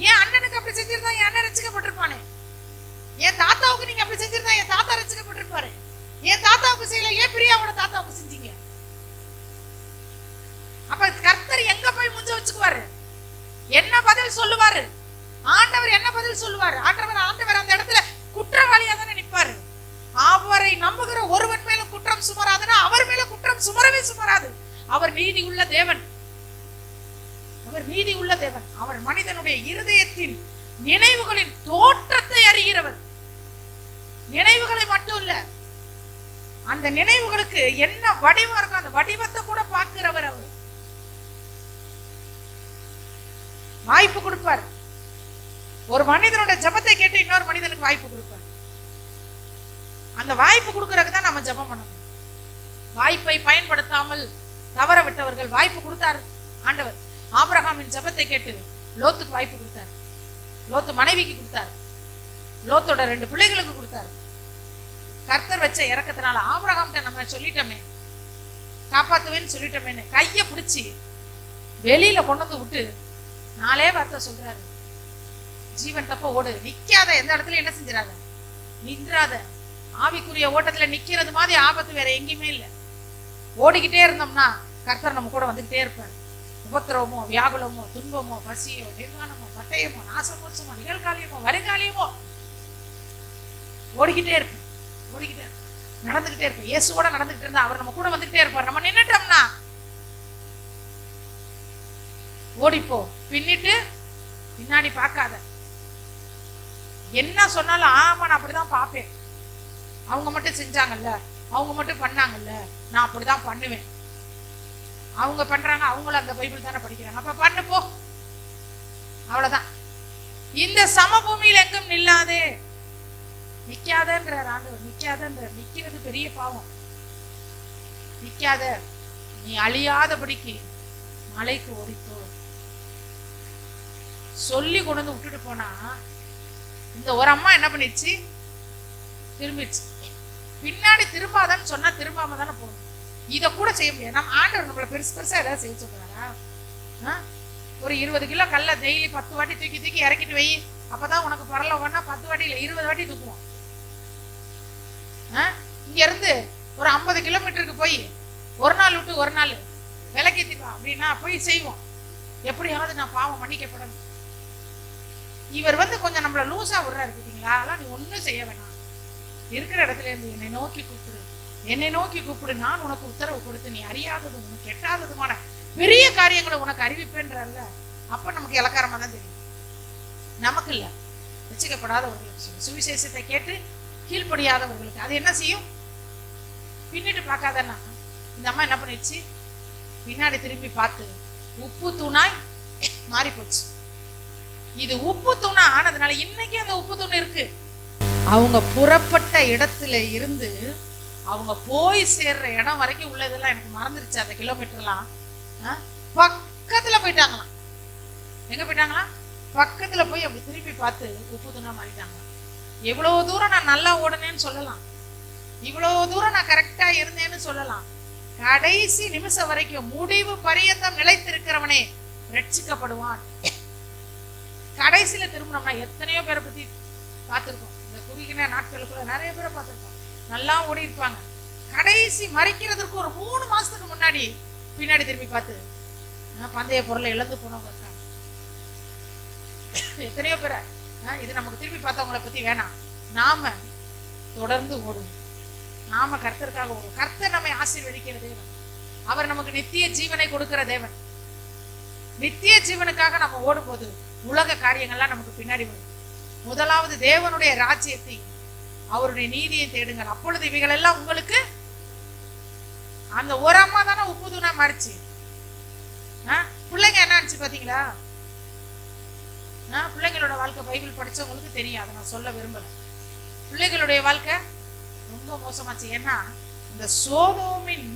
ஏன் அண்ணனுக்கு அப்படி செஞ்சிருந்தா என் அண்ணன் ரசிக்கப்பட்டிருப்பானே, என் தாத்தாவுக்கு நீங்க அப்படி செஞ்சிருந்தா என் தாத்தா ரசிக்கப்பட்டிருப்பாரு, என் தாத்தாவுக்கு செய்யல, ஏன் பிரியாவோட தாத்தாவுக்கு செஞ்சீங்க? அப்ப கர்த்தர் எங்க போய் முஞ்ச வச்சுக்குவாரு? என்ன பதில் சொல்லுவாரு? ஆண்டவர் என்ன பதில் சொல்லுவாரு? ஆண்டவர் அந்த இடத்துல குற்றவாளியா தானே நிற்பாரு. அவரை நம்புகிற ஒருவன் மேல குற்றம் சுமராதுன்னா அவர் மேல குற்றம் சுமரவே சுமராது. அவர் நீதி உள்ள தேவன். அவர் நீதி உள்ள தேவன். அவர் மனிதனுடைய இருதயத்தின் நினைவுகளின் தோற்றத்தை அறிகிறவர். நினைவுகளை மட்டும் இல்ல, அந்த நினைவுகளுக்கு என்ன வடிவம் இருக்கும் அந்த வடிவத்தை கூட பார்க்கிறவர். அவர் வாய்ப்பு கொடுப்பார். ஒரு மனிதனோட ஜபத்தை கேட்டு இன்னொரு மனிதனுக்கு வாய்ப்பு கொடுப்பார். அந்த வாய்ப்பு கொடுக்கறதுக்கு தான் நம்ம ஜபம் பண்ணணும். வாய்ப்பை பயன்படுத்தாமல் தவற விட்டவர்கள் வாய்ப்பு கொடுத்தார் ஆண்டவர். ஆபிரகாமின் ஜபத்தை கேட்டு லோத்துக்கு வாய்ப்பு கொடுத்தார். லோத்து மனைவிக்கு கொடுத்தார். லோத்தோட 2 பிள்ளைகளுக்கு கொடுத்தார். கர்த்தர் வச்ச இறக்கத்தினால ஆபிரகாம்கிட்ட நம்ம சொல்லிட்டோமே, காப்பாத்துவேன்னு சொல்லிட்டோமேன்னு கைய பிடிச்சி வெளியில கொண்டு வந்து விட்டு 4 வார்த்தை சொல்றாரு, ஜீவன் தப்ப ஓடு, நிக்காத, எந்த இடத்துல என்ன செஞ்சிடாத, நின்றாத. ஆவிக்குரிய ஓட்டத்துல நிக்கிறது மாதிரி ஆபத்து வேற எங்கேயுமே இல்லை. ஓடிக்கிட்டே இருந்தோம்னா கர்த்தர் நம்ம கூட வந்துகிட்டே இருப்பார். உபத்திரவமோ வியாகுலமோ துன்பமோ பசியோ நிர்வாணமோ பட்டயமோ நாசமோசமோ நிகழ்காலியமோ வருகாலியமோ ஓடிக்கிட்டே இருப்பேன், ஓடிக்கிட்டே இருப்பேன், நடந்துகிட்டே இருப்பேன். இயேசுவோட நடந்துகிட்டு இருந்தா அவர் நம்ம கூட வந்துகிட்டே இருப்பார். நம்ம நின்னுட்டோம்னா ஓடிப்போ, பின்னிட்டு பின்னாடி பார்க்காத. என்ன சொன்னாலும் ஆமா நான் அப்படிதான் பார்ப்பேன், அவங்க மட்டும் செஞ்சாங்கல்ல, அவங்க மட்டும் பண்ணாங்கல்ல, நான் அப்படிதான் பண்ணுவேன், அவங்க பண்றாங்க, அவங்களும் அந்த பைபிள் தானே படிக்கிறாங்க, அப்ப பண்ணு போ, அவ்வளவுதான். இந்த சமபூமியில் எங்கும் நில்லாதே, நிக்காதன்றார் ஆண்டவர். நிக்காதன்ற நிக்கிறது பெரிய பாவம். நிக்காத, நீ அழியாதபடிக்கு மலைக்கு ஓடித்தோ சொல்லி கொண்டு வந்து விட்டுட்டு போனா இந்த ஒரு அம்மா என்ன பண்ணிடுச்சு, திரும்பிடுச்சு. பின்னாடி திரும்பாதான்னு சொன்னா திரும்பாம தானே போகணும். இதை கூட செய்ய முடியாது. நம்ம ஆண்டவர் நம்மளை பெருசு பெருசா ஏதாவது செய்ய சொல்றாரா? ஒரு 20 கிலோ கல்ல டெய்லி 10 வாட்டி தூக்கி தூக்கி இறக்கிட்டு வை, அப்பதான் உனக்கு பரலோகம்னா 10 வாட்டி இல்லை 20 வாட்டி தூக்குவோம். இங்க இருந்து ஒரு 50 கிலோமீட்டருக்கு போய் ஒரு நாள் விட்டு ஒரு நாள் விலக்கேத்திப்பா அப்படின்னா போய் செய்வோம். எப்படியாவது நான் பாவம் மன்னிக்கப்படணும். இவர் கொஞ்சம் நம்மள லூசா விடுறாரு பார்த்தீங்களா? அதெல்லாம் நீ ஒன்னும் செய்ய வேணாம், இருக்கிற இடத்துல இருந்து என்னை நோக்கி கூப்பிடு, என்னை நோக்கி கூப்பிடு, நான் உனக்கு உத்தரவு கொடுத்து நீ அறியாததும் உனக்கு எட்டாததுமான பெரிய காரியங்களை உனக்கு அறிவிப்பேன்றல்ல. அப்ப நமக்கு இலக்காரமா தான் தெரியும். நமக்கு இல்ல, ரட்சிக்கப்படாதவர்களுக்கு, சுவிசேஷத்தை கேட்டு கீழ்ப்படியாதவர்களுக்கு அது என்ன செய்யும்? பின்னிட்டு பார்க்காதன்னா இந்த அம்மா என்ன பண்ணிடுச்சு, பின்னாடி திரும்பி பார்த்து உப்பு தூணாய் மாறி போச்சு. இது உப்பு தூணா ஆனதுனால இன்னைக்கு அந்த உப்பு தூண் இருக்கு. அவங்க புறப்பட்ட இடத்துல இருந்து அவங்க போய் சேர்ற இடம் வரைக்கும் உள்ளதெல்லாம் எனக்கு மறந்துருச்சு. அந்த கிலோமீட்டர்லாம் பக்கத்துல போயிட்டாங்களாம். எங்க போயிட்டாங்களாம்? பக்கத்துல போய் அப்படி திருப்பி பார்த்து உப்பு தூணா மாறிட்டாங்களாம். எவ்வளவு தூரம் நான் நல்லா ஓடுனேன்னு சொல்லலாம், இவ்வளவு தூரம் நான் கரெக்டா இருந்தேன்னு சொல்லலாம். கடைசி நிமிஷம் வரைக்கும் முடிவு பரியந்தம் நிலைத்திருக்கிறவனே ரட்சிக்கப்படுவான். கடைசியில திரும்பினோம்னா எத்தனையோ பேரை பத்தி பார்த்திருக்கோம். இந்த குறுகின நாட்களுக்குள்ள நிறைய பேரை பார்த்திருக்கோம். நல்லா ஓடி இருப்பாங்க. கடைசி மறிக்கிறதுக்கு ஒரு 3 மாசத்துக்கு முன்னாடி பின்னாடி திரும்பி பார்த்து பந்தய பொருளை இழந்து போனவங்க இருக்காங்க. எத்தனையோ பேரை இது நமக்கு திரும்பி பார்த்தவங்களை பத்தி வேணாம். நாம தொடர்ந்து ஓடுவோம். நாம கர்த்தருக்காக ஓடுவோம். கர்த்தர் நம்மை ஆசீர்வதிக்கிற தேவன். அவர் நமக்கு நித்திய ஜீவனை கொடுக்கிற தேவன். நித்திய ஜீவனுக்காக நம்ம ஓடும்போது உலக காரியங்கள்லாம் நமக்கு பின்னாடி வரும். முதலாவது தேவனுடைய ராஜ்யத்தை அவருடைய நீதியை தேடுங்கள், அப்பொழுது இவைகள் எல்லாம் உங்களுக்கு. அந்த ஒரு அம்மா தானே உப்பு தூணா மாறிச்சு. பிள்ளைங்க என்ன ஆச்சு பாத்தீங்களா? பிள்ளைங்களோட வாழ்க்கை பைபிள் படிச்சவங்களுக்கு தெரியும். அதை நான் சொல்ல விரும்பல. பிள்ளைகளுடைய வாழ்க்கை ரொம்ப மோசமாச்சு. ஏன்னா இந்த சோதோமின்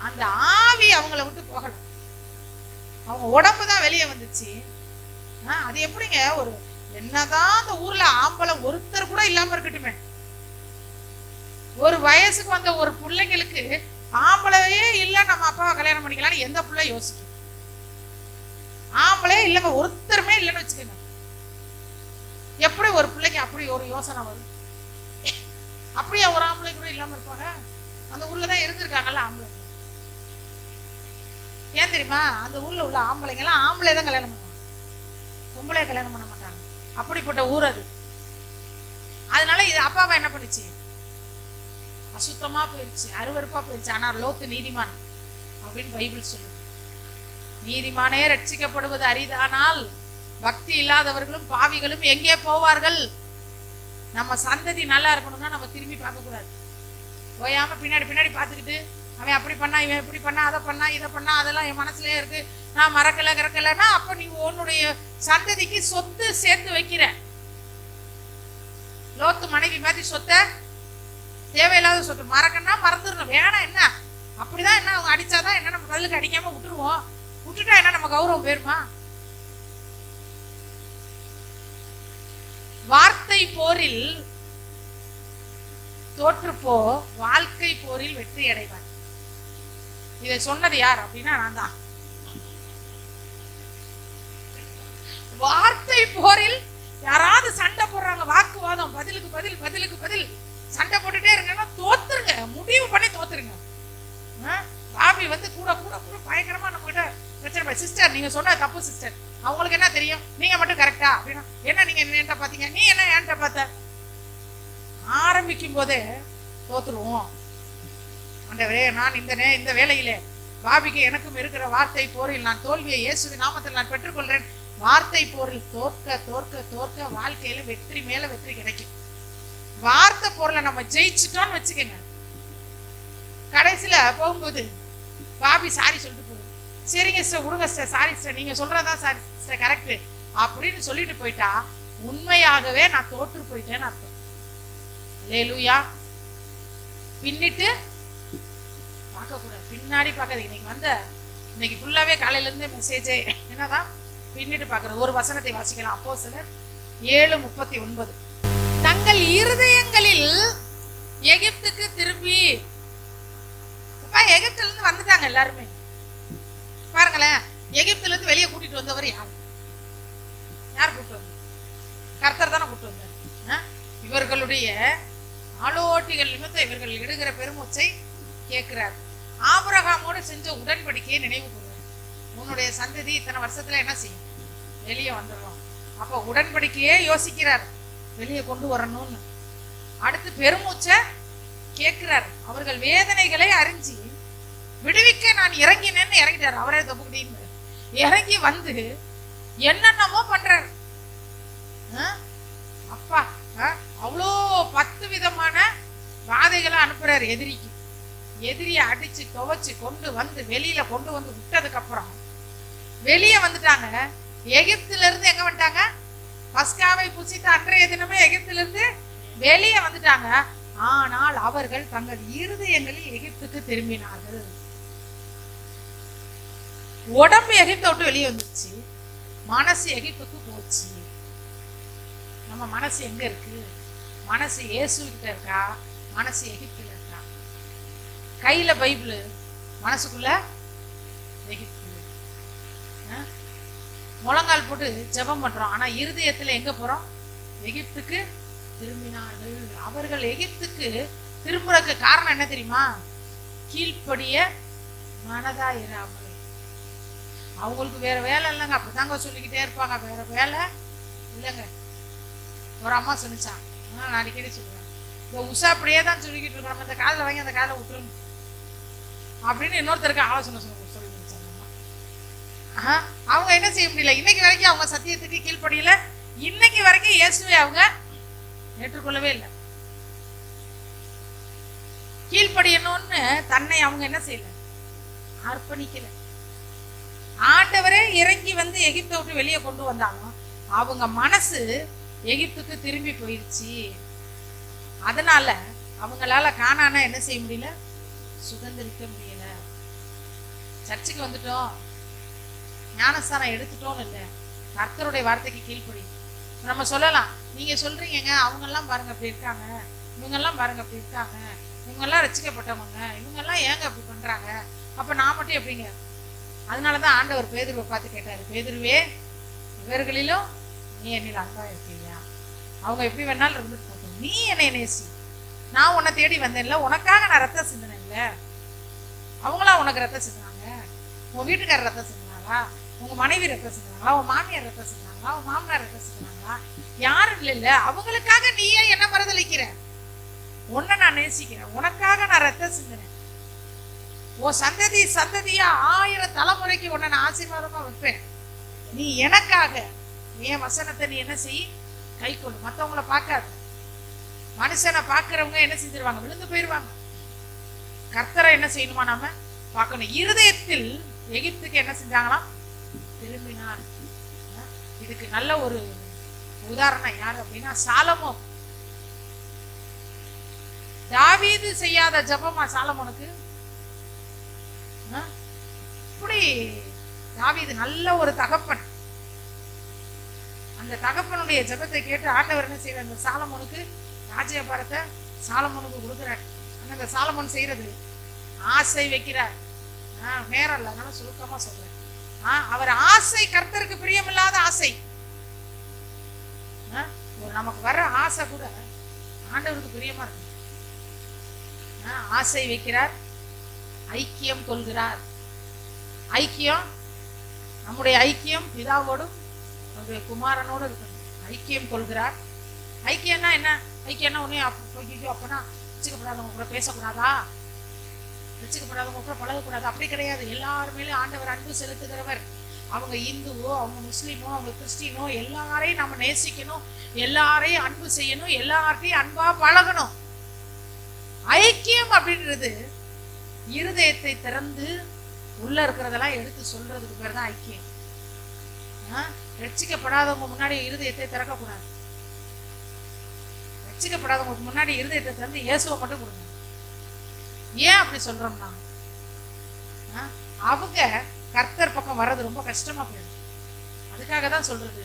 அந்த ஆவி அவங்கள விட்டு போகல. அவங்க உடம்பு தான் வெளியே வந்துச்சு. அது எப்படிங்க? ஒரு என்னதான் அந்த ஊர்ல ஆம்பளை ஒருத்தர் கூட இல்லாம இருக்கட்டுமே, ஒரு வயசுக்கு வந்த ஒரு பிள்ளைங்களுக்கு ஆம்பளையே இல்ல நம்ம அப்பாவை கல்யாணம் பண்ணிக்கலாம்னு எந்த பிள்ளை யோசிக்கும்? ஆம்பளே இல்ல, ஒருத்தருமே இல்லைன்னு வச்சுக்கோங்க. எப்படி ஒரு பிள்ளைக்கு அப்படி ஒரு யோசனை வரும்? அப்படியே ஒரு ஆம்பளை கூட இல்லாம இருப்பாங்க? அந்த ஊர்லதான் இருந்திருக்காங்கல்ல ஆம்பளை. ஏன் தெரியுமா? அந்த ஊர்ல உள்ள ஆம்பளைங்க எல்லாம் ஆம்பளை தான் கல்யாணம் பண்ணுவாங்க, பொம்பளை கல்யாணம் பண்ண மாட்டாங்க. அப்படிப்பட்ட ஊர் அது. அதனால இது அப்பாவை என்ன பண்ணுச்சு? அசுத்தமா போயிடுச்சு, அருவருப்பா போயிடுச்சு. ஆனா லோத்து நீதிமான் அப்படின்னு பைபிள் சொல்லுது. நீதிமானே ரட்சிக்கப்படுவது அரிதானால் பக்தி இல்லாதவர்களும் பாவிகளும் எங்கே போவார்கள்? நம்ம சந்ததி நல்லா இருக்கணும்னா நம்ம திரும்பி பார்க்க கூடாது. போயாம பின்னாடி பின்னாடி பார்த்துக்கிட்டு அவன் அப்படி பண்ணா, இவன் இப்படி பண்ணா, அதை பண்ணா, இதை பண்ணா, அதெல்லாம் என் மனசுலயே இருக்கு, நான் மறக்கல கிறக்கலன்னா அப்ப நீ உன்னுடைய சந்ததிக்கு சொத்து சேர்த்து வைக்கிற. லோத்து மனைவி மாதிரி சொத்தை, தேவையில்லாத சொத்து மறக்கன்னா மறந்துடணும். வேணாம் என்ன அப்படிதான் என்ன, அவங்க அடிச்சாதான் என்ன, நம்ம பதிலுக்கு அடிக்காம விட்டுருவோம். விட்டுட்டா என்ன நம்ம கௌரவம் போயிருமா? வார்த்தை போரில் தோற்றுப்போ, வாழ்க்கை போரில் வெற்றி அடைவார். இதை சொன்னது யார் அப்படின்னா நான் தான். வார்த்தை போரில் யாராவது சண்டை போடுறாங்க, வாக்குவாதம், பதிலுக்கு பதில் பதிலுக்கு பதில் சண்டை போட்டுட்டே இருங்கன்னா தோத்துருங்க, முடிவு பண்ணி தோத்துருங்க. பாபி வந்து கூட கூட கூட பயங்கரமா நம்ம கிட்ட பிரச்சனை. சிஸ்டர் நீங்க சொன்ன தப்பு சிஸ்டர், அவங்களுக்கு என்ன தெரியும், நீங்க மட்டும் கரெக்டா அப்படின்னா என்ன, நீங்க என்கிட்ட பாத்தீங்க, நீ என்ன என்கிட்ட பார்த்த. ஆரம்பிக்கும் போதே தோத்துருவோம். ஆண்டவரே, நான் இந்த வேளையிலே பாபிக்கு எனக்கும் இருக்கிற வார்த்தை போரில் நான் தோல்வியை இயேசுவின் நாமத்தில் நான் பெற்றுக்கொள்றேன். வார்த்தை போரில் தோற்க தோற்க தோற்க வாழ்க்கையில வெற்றி மேல வெற்றி கிடைக்கும். வார்த்தை போரில் நம்ம ஜெயிச்சிட்டோம்னு வச்சுக்கோங்க, கடைசியில போகும்போது பாபி சாரி சொல்லிட்டு போகுது. சரிங்க சார், விடுங்க சார், சாரி சார், நீங்க சொல்றதா சாரி சார் கரெக்ட் அப்படின்னு சொல்லிட்டு போயிட்டா உண்மையாகவே நான் தோற்று போயிட்டேன்னு அர்த்தம். அல்லேலூயா. பின்னிட்டு பார்க்க கூடாது, பின்னாடி பார்க்காதீங்க. நீங்க வந்த இன்னைக்கு ஃபுல்லாவே காலையில இருந்து மெசேஜே என்னதான் பின்னிட்டு பார்க்கறது. ஒரு வசனத்தை வாசிக்கலாம். அப்போஸ்தலர் 7:39. தங்கள் இருதயங்களில் எகிப்துக்கு திரும்பி, எகிப்துல இருந்து வந்துட்டாங்க எல்லாருமே. பாருங்களேன், எகிப்துல இருந்து வெளியே கூட்டிட்டு வந்தவர் யார்? யார் கூப்பிட்டு வந்தார்? கர்த்தர் தானே கூப்பிட்டு வந்தார். இவர்களுடைய ஆலோட்டிகள் நிமித்தம் இவர்கள் இடுகிற பெருமூச்சை கேட்கிறார். ஆபிரகாமோடு செஞ்ச உடன்படிக்கையை நினைவு கூறுவார். உன்னுடைய சந்ததி இத்தனை வருஷத்துல என்ன செய்யும்? வெளியே வந்துடுறோம். அப்ப உடன்படிக்கையே யோசிக்கிறார், வெளியே கொண்டு வரணும்னு. அடுத்து பெருமூச்சை கேட்கிறார். அவர்கள் வேதனைகளை அறிஞ்சு விடுவிக்க நான் இறங்கினேன்னு இறங்கிட்டார். அவரே தப்புக்கிட்டீங்க இறங்கி வந்து என்னென்னமோ பண்றாரு. அப்பா அவ்வளோ 10 விதமான வாதைகளை அனுப்புறாரு எதிரிக்கு. எதிரியை அடிச்சு துவைச்சு கொண்டு வந்து வெளியில கொண்டு வந்து விட்டதுக்கு அப்புறம் வெளியே வந்துட்டாங்க. எகிப்துல இருந்து எங்க வந்துட்டாங்க? பஸ்காவை புசித்த அன்றைய தினமே எகிப்துல இருந்து வெளியே வந்துட்டாங்க. ஆனால் அவர்கள் தங்கள் இருதயங்களில் எகிப்துக்கு திரும்பினார்கள். உடம்பு எகிப்தை விட்டு வெளியே வந்துச்சு, மனசு எகிப்துக்கு போச்சு. நம்ம மனசு எங்க இருக்கு? மனசு இயேசுகிட்ட இருக்கா? மனசு எகிப்துல இருக்கா? கையில பைபிள், மனசுக்குள்ள எகிப்து. முழங்கால் போட்டு ஜெபம் பண்றோம், ஆனா இருதயத்துல எங்க போறோம்? எகிப்துக்கு திரும்பினார்கள். அவர்கள் எகிப்துக்கு திரும்புறதுக்கு காரணம் என்ன தெரியுமா? கீழ்ப்படிய மனதா இராமல். அவங்களுக்கு வேற வேலை இல்லைங்க, அப்படிதாங்க சொல்லிக்கிட்டே இருப்பாங்க, வேற வேலை இல்லைங்க. ஒரு அம்மா சொன்னிச்சான், நான் அடிக்கடி சொல்லுவேன், இந்த உஷா அப்படியே தான் சொல்லிக்கிட்டு இருக்கோம், அந்த காதில் வாங்கி அந்த காதில் விட்டுருங்க அப்படின்னு இன்னொருத்தருக்கு ஆலோசனை சொல்லி அவங்க என்ன செய்ய முடியல. இன்னைக்கு வரைக்கும் அவங்க சத்தியத்துக்கு கீழ்ப்படியல. இன்னைக்கு வரைக்கும் இயேசுவை அவங்க ஏற்றுக்கொள்ளவே இல்லை. கீழ்ப்படியணும்னு தன்னை அவங்க என்ன செய்யல, அர்ப்பணிக்கல. ஆண்டவரே இறங்கி வந்து எகிப்தை விட்டு வெளியே கொண்டு வந்தாலும் அவங்க மனசு எகிப்துக்கு திரும்பி போயிடுச்சு. அதனால அவங்களால கானானை என்ன செய்ய முடியல, சுதந்திரிக்க முடியல. சர்ச்சுக்கு வந்துட்டோம், ஞானஸ்தானம் எடுத்துட்டோம்னு இல்லை, கர்த்தருடைய வார்த்தைக்கு கீழ்ப்படி. நம்ம சொல்லலாம், நீங்க சொல்றீங்க அவங்கெல்லாம் பாருங்க அப்படி இருக்காங்க, இவங்கெல்லாம் பாருங்க அப்படி இருக்காங்க, இவங்கெல்லாம் ரசிக்கப்பட்டவங்க, இவங்கெல்லாம் ஏங்க அப்படி பண்றாங்க, அப்ப நான் மட்டும் எப்படிங்க? அதனாலதான் ஆண்டவர் பேதுருவை பார்த்து கேட்டாரு, பேதுருவே இவர்களிலும் நீ என்னில் அன்பா இருக்கியா? அவங்க எப்படி வேணாலும் இருந்துட்டு போட்டோம், நீ என்னை நேசி, நான் உன்னை தேடி வந்தேன்ல, உனக்காக நான் ரத்தம் சிந்தினேன்ல. அவங்களா உனக்கு ரத்தம் சிந்தினாங்க? உன் வீட்டுக்காரர் ரத்தம் சிந்தினாங்களா? உங்க மனைவி ரத்தம் சிந்தினாங்களா? உன் மாமியார் ரத்தம் சிந்தினாங்களா? உன் மாமனார் ரத்தம் சிந்தினாங்களா? யாரும் இல்ல. அவங்களுக்காக நீயே என்ன மறுதளிக்கிற? உன்னை நான் நேசிக்கிறேன், உனக்காக நான் ரத்தம் சிந்தினேன். உன் சந்ததி சந்ததியா 1000 தலைமுறைக்கு உன்னை நான் ஆசீர்வாதமா வைப்பேன். நீ எனக்காக என் வசனத்தை நீ என்ன செய், கை கொண்டு. மற்றவங்களை பார்க்காது. மனுஷனை பார்க்கிறவங்க என்ன செஞ்சிருவாங்க, விழுந்து போயிருவாங்க. கர்த்தரை என்ன செய்யணுமா நாம பார்க்கணும். இருதயத்தில் எகிப்துக்கு என்ன செஞ்சாங்களாம், திரும்பினார். இதுக்கு நல்ல ஒரு உதாரணம் யாரு அப்படின்னா சாலமோன். தாவீது செய்யாத ஜபமா சாலமோனுக்கு? இப்படி தாவீது நல்ல ஒரு தகப்பன். அந்த தகப்பனுடைய ஜபத்தை கேட்டு ஆண்டவர் என்ன செய்யற, அந்த சாலமோனுக்கு ராஜ்யபாரத்தை சாலமோனுக்கு கொடுக்குறார். அந்த சாலமோன் செய்யறது ஆசை வைக்கிறார். நேரம் இல்லை, அதனால சுருக்கமா சொல்றேன். அவர் ஆசை கர்த்தருக்கு பிரியமில்லாத ஆசை. ஒரு நமக்கு வர்ற ஆசை கூட ஆண்டவருக்கு பிரியமா இருக்கு. ஆசை வைக்கிறார், ஐக்கியம் கொள்கிறார். ஐக்கியம், நம்முடைய ஐக்கியம் பிதாவோடும் நம்முடைய குமாரனோடு இருக்கணும். ஐக்கியம் கொள்கிறார். ஐக்கியம்னா என்ன? ஐக்கியம்னா ஒன்னே அப்பனா வச்சுக்கப்படாதவங்க கூட பேசக்கூடாதா, வச்சுக்கப்படாதவங்க கூட பழகக்கூடாது, அப்படி கிடையாது. எல்லாருமே ஆண்டவர் அன்பு செலுத்துகிறவர். அவங்க இந்துவோ, அவங்க முஸ்லீமோ, அவங்க கிறிஸ்டினோ, எல்லாரையும் நம்ம நேசிக்கணும், எல்லாரையும் அன்பு செய்யணும், எல்லார்ட்டையும் அன்பா பழகணும். ஐக்கியம் அப்படின்றது இருதயத்தை திறந்து உள்ள இருக்கிறதெல்லாம் எடுத்து சொல்றதுக்கு பேர் தான் ஐக்கியம். ரட்சிக்கப்படாதவங்க முன்னாடி இருதயத்தை திறக்கக்கூடாது. ரட்சிக்கப்படாதவங்களுக்கு முன்னாடி இருதயத்தை திறந்து இயேசுவை மட்டும் கொடுங்க. ஏன் அப்படி சொல்றோம்னா, அவங்க கர்த்தர் பக்கம் வர்றது ரொம்ப கஷ்டமா போயிடும். அதுக்காக தான் சொல்றது,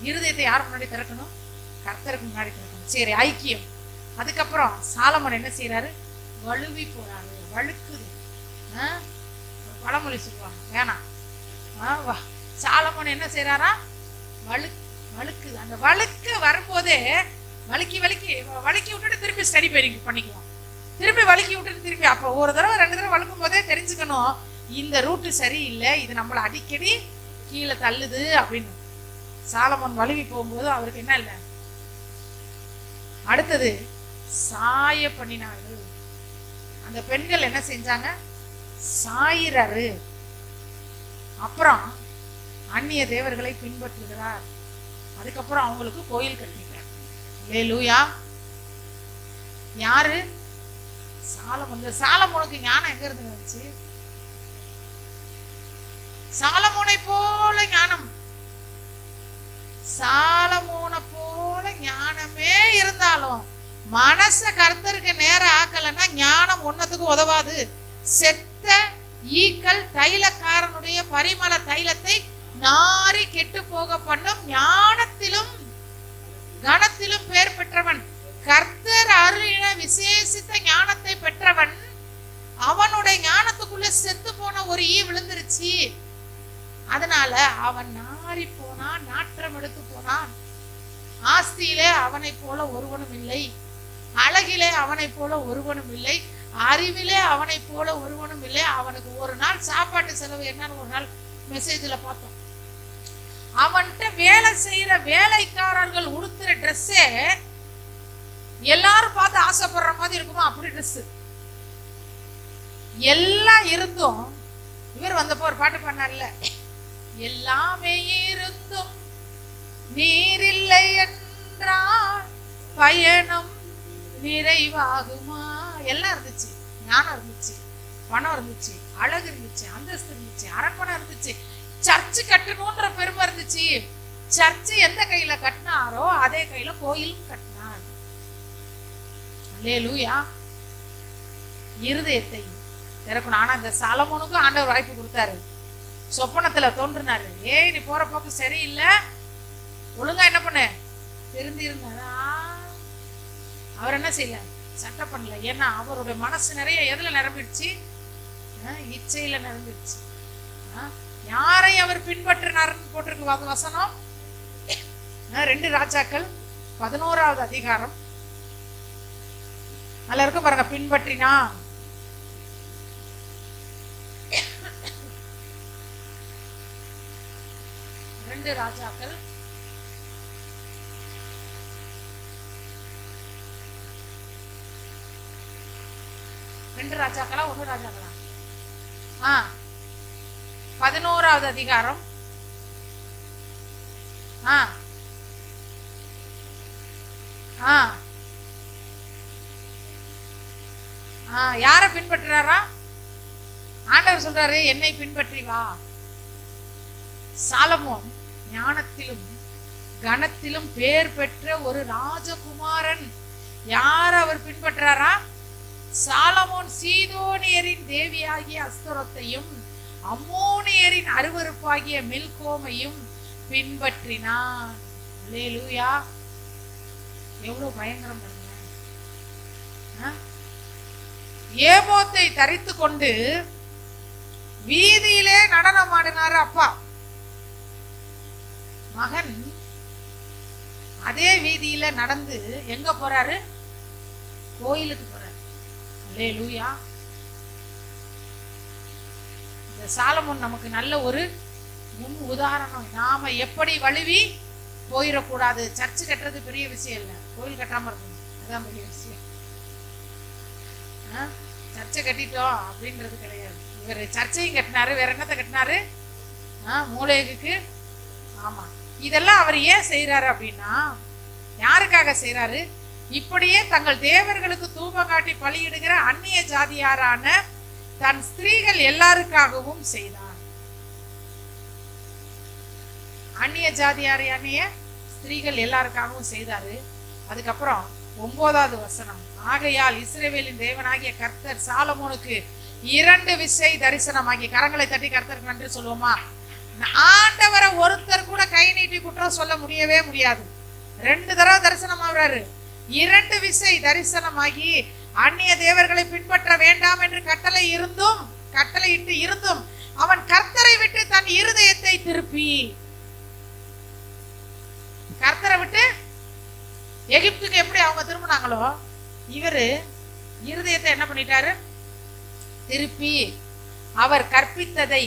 இருதயத்தை யார் முன்னாடி திறக்கணும், கர்த்தருக்கு முன்னாடி திறக்கணும். சரி, ஐக்கியம். அதுக்கப்புறம் சாலமோன் என்ன செய்யறாரு, வழுவி போறாரு, வழுக்குது. பழமொழி சொல்லுவாங்க, வேணாம். சாலமோன் என்ன செய்யறாரா, வழுக்குது. அந்த வழுக்கு வரும்போதே வழுக்கி விட்டுட்டு திருப்பி ஸ்டடி பண்ணிக்குவோம். திருப்பி வழுக்கி விட்டுட்டு திருப்பி, அப்போ ஒரு தடவை 2 தடவை வழுக்கும் போதே தெரிஞ்சுக்கணும், இந்த ரூட்டு சரியில்லை, இது நம்மளை அடிக்கடி கீழே தள்ளுது அப்படின்னு. சாலமோன் வழுவி போகும்போது அவருக்கு என்ன இல்லை, அடுத்தது சாய பண்ணினார்கள். அந்த பெண்கள் என்ன செஞ்சாங்க, சாயிறாரு. அப்புறம் அந்நிய தேவர்களை பின்பற்றுகிறார். அதுக்கப்புறம் அவங்களுக்கு கோயில் கட்டிட்டார். அல்லேலூயா. யாரு? சாலமோன். சாலமோனுக்கு ஞானம் எங்க இருந்து வந்துச்சு? சாலமோனை போல ஞானம், சாலமோனை போல ஞானமே இருந்தாலும் மனச கர்த்தருக்கு நேரம் ஆக்கலன்னா ஞானம் ஒன்னத்துக்கு உதவாது. செத்த ஈக்கள் தைலக்காரனுடைய பரிமள தைலத்தை நாரி கெட்டு போக பண்ணும். ஞானத்திலும் கணத்திலும் பேர் பெற்றவன், கர்த்தர் அருளின விசேஷித்த ஞானத்தை பெற்றவன், அவனுடைய ஞானத்துக்குள்ள செத்து போன ஒரு ஈ விழுந்துருச்சு. அதனால அவன் நாரி போனான், நாற்றம் எடுத்து போனான். ஆஸ்தியிலே அவனை போல ஒருவனும் இல்லை, அழகிலே அவனை போல ஒருவனும் இல்லை, அறிவிலே அவனை போல ஒருவனும் இல்லை. அவனுக்கு ஒரு நாள் சாப்பாட்டு செலவு என்னன்னு ஒரு நாள் மெசேஜ்ல பார்த்தோம். அவன்கிட்ட வேலை செய்யற வேலைக்காரர்கள் உடுத்துற ட்ரெஸ்ஸே எல்லாரும் பார்த்து ஆசைப்படுற மாதிரி இருக்குமா அப்படி ட்ரெஸ் எல்லாம் இருந்தும், இவர் வந்தப்போ ஒரு பாட்டு பண்ணார்ல, எல்லாமே இருந்தும் நீரில்லை என்றால் பயணம் நிறைவாகுமா. எல்லாம் இருந்துச்சு, ஞானம் இருந்துச்சு, பணம் இருந்துச்சு, அழகு இருந்துச்சு, அந்தஸ்து இருந்துச்சு, அரண்மனை இருந்துச்சு, சர்ச்சு கட்டணும்ன்ற பெருமை இருந்துச்சு. சர்ச்சு எந்த கையில கட்டினாரோ அதே கையில கோயிலும் கட்டினார். அல்லேலூயா. இருதயத்தை திறக்கணும். ஆனா இந்த சாலமோனுக்கும் ஆண்டவர் வாய்ப்பு கொடுத்தாரு. சொப்பனத்துல தோன்றினாரு, ஏய் நீ போற போக்கு சரியில்லை, ஒழுங்கா என்ன பண்ண திருந்தி இருந்தாரா. அவர் என்ன செய்யல, சட்டம் பண்ணல. ஏன்னா அவருடைய மனசு நிறைய எதுல நிரம்பிடுச்சு, இச்சையில நிரம்பிடுச்சு. யாரை அவர் பின்பற்றினார்னு போட்டிருக்கு வசனம். 2 ராஜாக்கள் 11வது அதிகாரம் அதுல இருக்கும் பாருங்க, பின்பற்றினா. ராஜாக்கள் 2 ராஜாக்களா 1 ராஜாக்களா 11வது அதிகாரம். யார பின்பற்றுறாரா? ஆண்டவர் சொல்றாரு, என்னை பின்பற்றி வா. சாலமோன் ஞானத்திலும் கனத்திலும் பேர் பெற்ற ஒரு ராஜகுமாரன். யார் அவர் பின்பற்றாரா? சாலமோன் சீதோனியரின் தேவியாகிய அஸ்தரோத்தையும் அம்மோனியரின் அருவருப்பாகிய மில்கோமையும் பின்பற்றினான். அல்லேலூயா. எவ்வளவு பயங்கரம் பாருங்க. ஏபோத்தை தரித்து கொண்டு வீதியிலே நடனம் ஆடினாரு அப்பா. மகன் அதே வீதியில நடந்து எங்க போறாரு? கோயிலுக்கு போறாரு. அல்லேலூயா. இந்த சாலமோன் நமக்கு நல்ல ஒரு முன் உதாரணம். நாம எப்படி வழுவி போயிடக்கூடாது. சர்ச்சு கட்டுறது பெரிய விஷயம் இல்லை, கோயில் கட்டாம இருக்கணும், அதுதான் பெரிய விஷயம். சர்ச்சை கட்டிட்டோம் அப்படின்றது கிடையாது. இவர் சர்ச்சையும் கட்டினாரு, வேற என்னத்தை கட்டினாரு? மூளைக்கு. ஆமா, இதெல்லாம் அவர் ஏன் செய்யறாரு அப்படின்னா, யாருக்காக செய்யறாரு? இப்படியே தங்கள் தேவர்களுக்கு தூபம் காட்டி பலியிடுகிற அந்நிய ஜாதியாரான தன் ஸ்திரீகள் எல்லாருக்காகவும் செய்தார். அந்நிய ஜாதியாரையானிய ஸ்திரீகள் எல்லாருக்காகவும் செய்தாரு. அதுக்கப்புறம் 9வது வசனம், ஆகையால் இஸ்ரவேலின் தேவனாகிய கர்த்தர் சாலமோனுக்கு 2 விசை தரிசனமாகி. கரங்களை தட்டி கர்த்தருக்கு நன்றி சொல்லுவோமா? ஆண்டவரை ஒருத்தர் கூட கை நீட்டி குற்றம் சொல்ல முடியவே முடியாது. 2 தடவை தரிசனம் ஆகிறாரு. 2 விசை தரிசனமாகி அந்நிய தேவர்களை பின்பற்ற வேண்டாம் என்று கட்டளையிட்டு இருந்தும் அவன் கர்த்தரை விட்டு தன் இருதயத்தை திருப்பி, கர்த்தரை விட்டு எகிப்துக்கு எப்படி அவங்க திரும்பினாங்களோ இவரு இருதயத்தை என்ன பண்ணிட்டாரு? திருப்பி அவர் கற்பித்ததை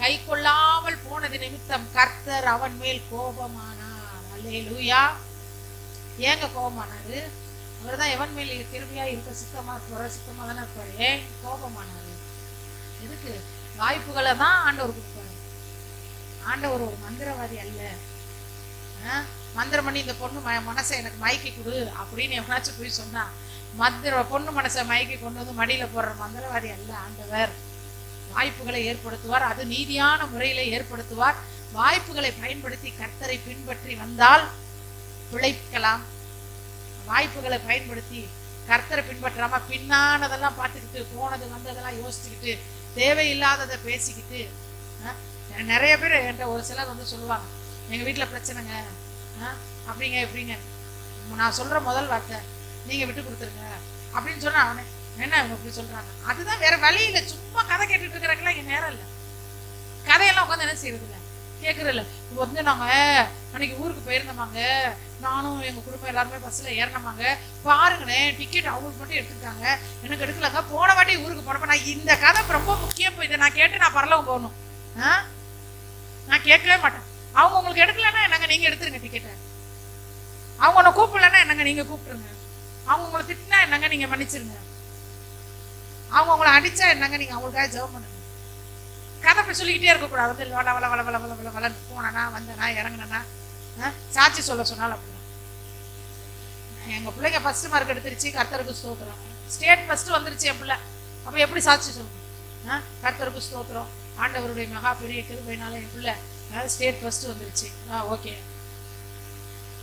கை கொள்ளாமல் போனது நிமித்தம் கர்த்தர் அவன் மேல் கோபமானார். அல்லேலூயா. ஏங்க கோபமானாரு? அவர் தான் எவன் மேல் கிருபையா இருக்க சித்தமா தானே இருப்பாரு. ஏன் கோபமானாரு? எதுக்கு? வாய்ப்புகளை தான் ஆண்டவர் கொடுப்பாரு. ஆண்டவர் ஒரு மந்திரவாதி அல்ல. மந்திரம் பண்ணி இந்த பொண்ணு மனசை எனக்கு மயக்கி கொடு அப்படின்னு எவனாச்சும் போய் சொன்னா, பொண்ணு மனசை மயக்கி கொண்டு வந்து மடியில போடுற மந்திரவாதி அல்ல ஆண்டவர். வாய்ப்புகளை ஏற்படுத்துவார், அது நீதியான முறையில ஏற்படுத்துவார். வாய்ப்புகளை பயன்படுத்தி கர்த்தரை பின்பற்றி வந்தால் பிழைக்கலாம். வாய்ப்புகளை பயன்படுத்தி கர்த்தரை பின்பற்றாம பின்னானதெல்லாம் பார்த்துக்கிட்டு போனது வந்ததெல்லாம் யோசிச்சுக்கிட்டு தேவையில்லாததை பேசிக்கிட்டு, நிறைய பேர் என்கிட்ட ஒரு சிலர் வந்து சொல்லுவாங்க, எங்க வீட்டுல பிரச்சனைங்க அப்படிங்க எப்படிங்க. நான் சொல்ற முதல் வார்த்தை, நீங்க விட்டு கொடுத்துருங்க அப்படின்னு சொன்னா அவனே என்ன இவங்க இப்படி சொல்றாங்க. அதுதான், வேற வழி இல்லை. சும்மா கதை கேட்டுட்டு இருக்கிறாங்களா? இங்க நேரம் இல்லை. கதையெல்லாம் உட்காந்து என்ன செய்யறது இல்லை, கேட்கறதில்ல. வந்து நாங்க அன்னைக்கு ஊருக்கு போயிருந்தோமாங்க, நானும் எங்க குடும்பம் எல்லாருமே பஸ்ல ஏறினோமாங்க, பாருங்களேன் டிக்கெட் அவங்களுக்கு மட்டும் எடுத்துக்கிட்டாங்க, எனக்கு எடுக்கலங்க. போன வாட்டி ஊருக்கு போனப்ப நான் இந்த கதை ரொம்ப முக்கியம், இதை நான் கேட்டு நான் பரலோகம் போகணும். நான் கேட்கவே மாட்டேன். அவங்க உங்களுக்கு எடுக்கலன்னா என்னங்க, நீங்க எடுத்துருங்க டிக்கெட்டை. அவங்க உன்னை கூப்பிடலன்னா என்னங்க, நீங்க கூப்பிட்டுருங்க. அவங்க உங்களை திட்டினா என்னங்க, நீங்க மன்னிச்சிருங்க. அவங்க உங்களை அடிச்சா என்னங்க, நீங்க அவங்களுக்காக ஜெபம் பண்ணுங்க. கதை போய் சொல்லிக்கிட்டே இருக்கக்கூடாது. வந்து வள வள வள வள வள வள வளன்னு போனேனா வந்தேனா இறங்கினா சாட்சி சொல்ல சொன்னாலும் அப்படிதான். எங்க பிள்ளைங்க ஃபர்ஸ்ட் மார்க் எடுத்துருச்சு, கர்த்தருக்கு ஸ்தோத்திரம். ஸ்டேட் ஃபர்ஸ்ட் வந்துருச்சு என் பிள்ளை. அப்ப எப்படி சாட்சி சொல்லணும்? கர்த்தருக்கு ஸ்தோத்திரம், ஆண்டவருடைய மகா பெரிய கிருபையினால என் பிள்ளை ஸ்டேட் ஃபர்ஸ்ட் வந்துருச்சு. ஓகே,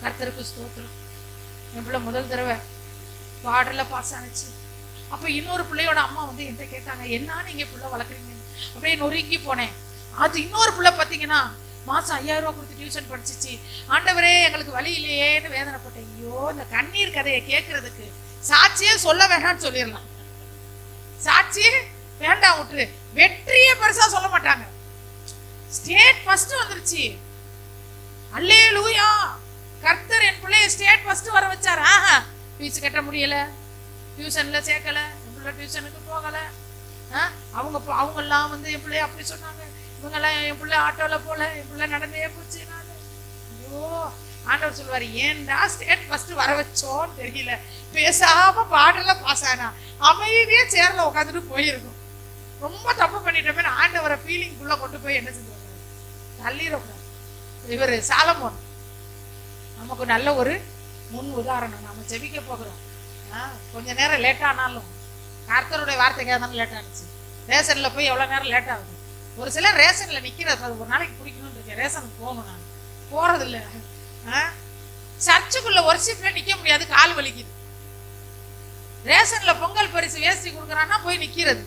கர்த்தருக்கு ஸ்தோத்திரம். என் பிள்ளை முதல் தடவை பாடல பாஸ் ஆனிச்சு. அப்ப இன்னொரு பிள்ளையோட அம்மா வந்து என்கிட்ட கேட்டாங்க, என்ன நீங்க பிள்ளை வளர்க்குறீங்க? அப்படியே நொறுங்கி போனேன். அது இன்னொரு பிள்ளை பார்த்தீங்கன்னா மாசம் 5000 ரூபாய் கொடுத்து டியூஷன் படிச்சிச்சு. ஆண்டவரே எங்களுக்கு வழி இல்லையேன்னு வேதனைப்பட்டேன். ஐயோ, இந்த கண்ணீர் கதையை கேட்கறதுக்கு சாட்சியே சொல்ல வேண்டாம்னு சொல்லிடலாம். சாட்சியே வேண்டாம், விட்டுரு. வெற்றியே பெருசா சொல்ல மாட்டாங்க. ஸ்டேட் ஃபர்ஸ்ட் வந்துருச்சு, அல்லேலூயா, கர்த்தர் என் பிள்ளைய ஸ்டேட் ஃபர்ஸ்ட் வர வச்சார். ஃபீஸ் கட்ட முடியல, டியூஷன்ல சேர்க்கல, என் பிள்ளை டியூஷனுக்கு போகல. அவங்க எல்லாம் வந்து என் பிள்ளைய அப்படி சொன்னாங்க, இவங்கெல்லாம் என் பிள்ளை ஆட்டோல போல, என் பிள்ளை நடந்தே போச்சு. ஐயோ, ஆண்டவர் சொல்லுவாரு, ஏன்டா ஸ்டேட் ஃபர்ஸ்ட் வர வச்சோன்னு தெரியல, பேசாம பாடல பாஸ் ஆனா அமைதியா சேர்ல உட்காந்துட்டு போயிருக்கும். ரொம்ப தப்பு பண்ணிட்டமே ஆண்டவரை ஃபீலிங் குள்ள கொண்டு போய் என்ன செஞ்சுருவாங்க, தள்ளிடக்கூடாது. இவர் சாலமோன் நமக்கு நல்ல ஒரு முன் உதாரணம். நம்ம ஜெபிக்க போகிறோம், கொஞ்ச நேரம் லேட் ஆனாலும் கர்த்தருடைய வார்த்தைக்காக தானே லேட் ஆனிச்சு. ரேஷன்ல போய் எவ்வளவு நேரம் லேட் ஆகுது. ஒரு சிலர் ரேஷன்ல நிக்கிறது ஒரு நாளைக்கு பிடிக்கணும்னு இருக்கேன், ரேஷனுக்கு போகணும். நான் போறது இல்லை. சர்ச்சுக்குள்ள ஒர்ஷிப்ல நிக்க முடியாது, கால் வலிக்குது. ரேஷன்ல பொங்கல் பரிசு வேஸ்டி கொடுக்குறான்னா போய் நிக்கிறது.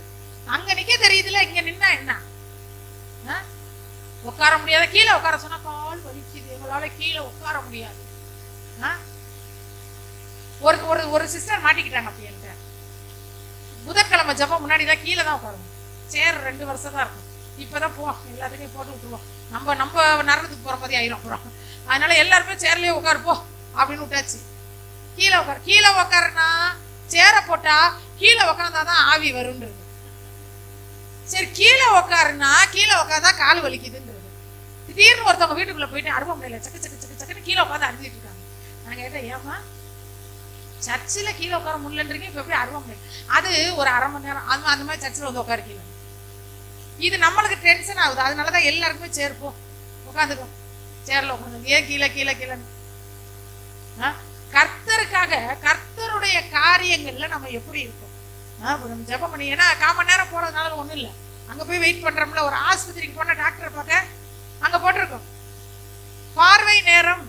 அங்க நிக்க தெரியுதுல, இங்க நின்னா என்ன? உட்கார முடியாத, கீழே உட்கார சொன்னா கால் வலிக்குது, எங்களால கீழே உட்கார முடியாது. ஒரு சிஸ்டர் மாட்டிக்கிட்டாங்க. அப்படி என்கிட்ட புதன்கிழமை ஜபம் முன்னாடிதான் கீழே தான் உட்காருவோம். சேர் 2 வருஷம் தான் இருக்கும். இப்பதான் போ எல்லாத்துக்கும் போட்டு விட்டுருவோம். நம்ம நரகத்துக்கு போற மாதிரி ஆயிரும் அப்புறம். அதனால எல்லாருமே சேர்லயே உட்காருப்போ அப்படின்னு விட்டாச்சு. கீழே உட்காருனா சேரை போட்டா கீழே உட்கார்ந்தாதான் ஆவி வரும்ன்றது. சரி, கீழே உட்காருனா கீழே உட்கார்ந்தா கால் வலிக்குதுன்றது. திடீர்னு ஒருத்தவங்க வீட்டுக்குள்ள போயிட்டு அருவமனையில சக்கு சக்கு சக்கு சக்குன்னு கீழே உட்காந்து அழுதிட்டு இருக்காங்க. நான் கேட்டேன், ஏமா சர்ச்சில் கீழே உட்கார முடியலன்றீங்க, இப்ப எப்படி அருவமனை? அது ஒரு அரை மணி நேரம் அந்த மாதிரி சர்ச்சில் வந்து உட்கார கீழே. இது நம்மளுக்கு டென்ஷன் ஆகுது. அதனாலதான் எல்லாருக்குமே சேர்ப்போம், உட்காந்துக்கும் சேர்ல உட்காந்து. ஏன் கீழே கீழே கீழே? கர்த்தருக்காக கர்த்தருடைய காரியங்கள்ல நம்ம எப்படி இருக்கோம்? நம்ம ஜெபம் பண்ணி, ஏன்னா 1/4 மணி நேரம் போறதுனால ஒண்ணும் இல்லை. அங்க போய் வெயிட் பண்றோம்ல, ஒரு ஆஸ்பத்திரிக்கு போனா டாக்டரை பார்க்க அங்க போட்டிருக்கோம் பார்வை நேரம்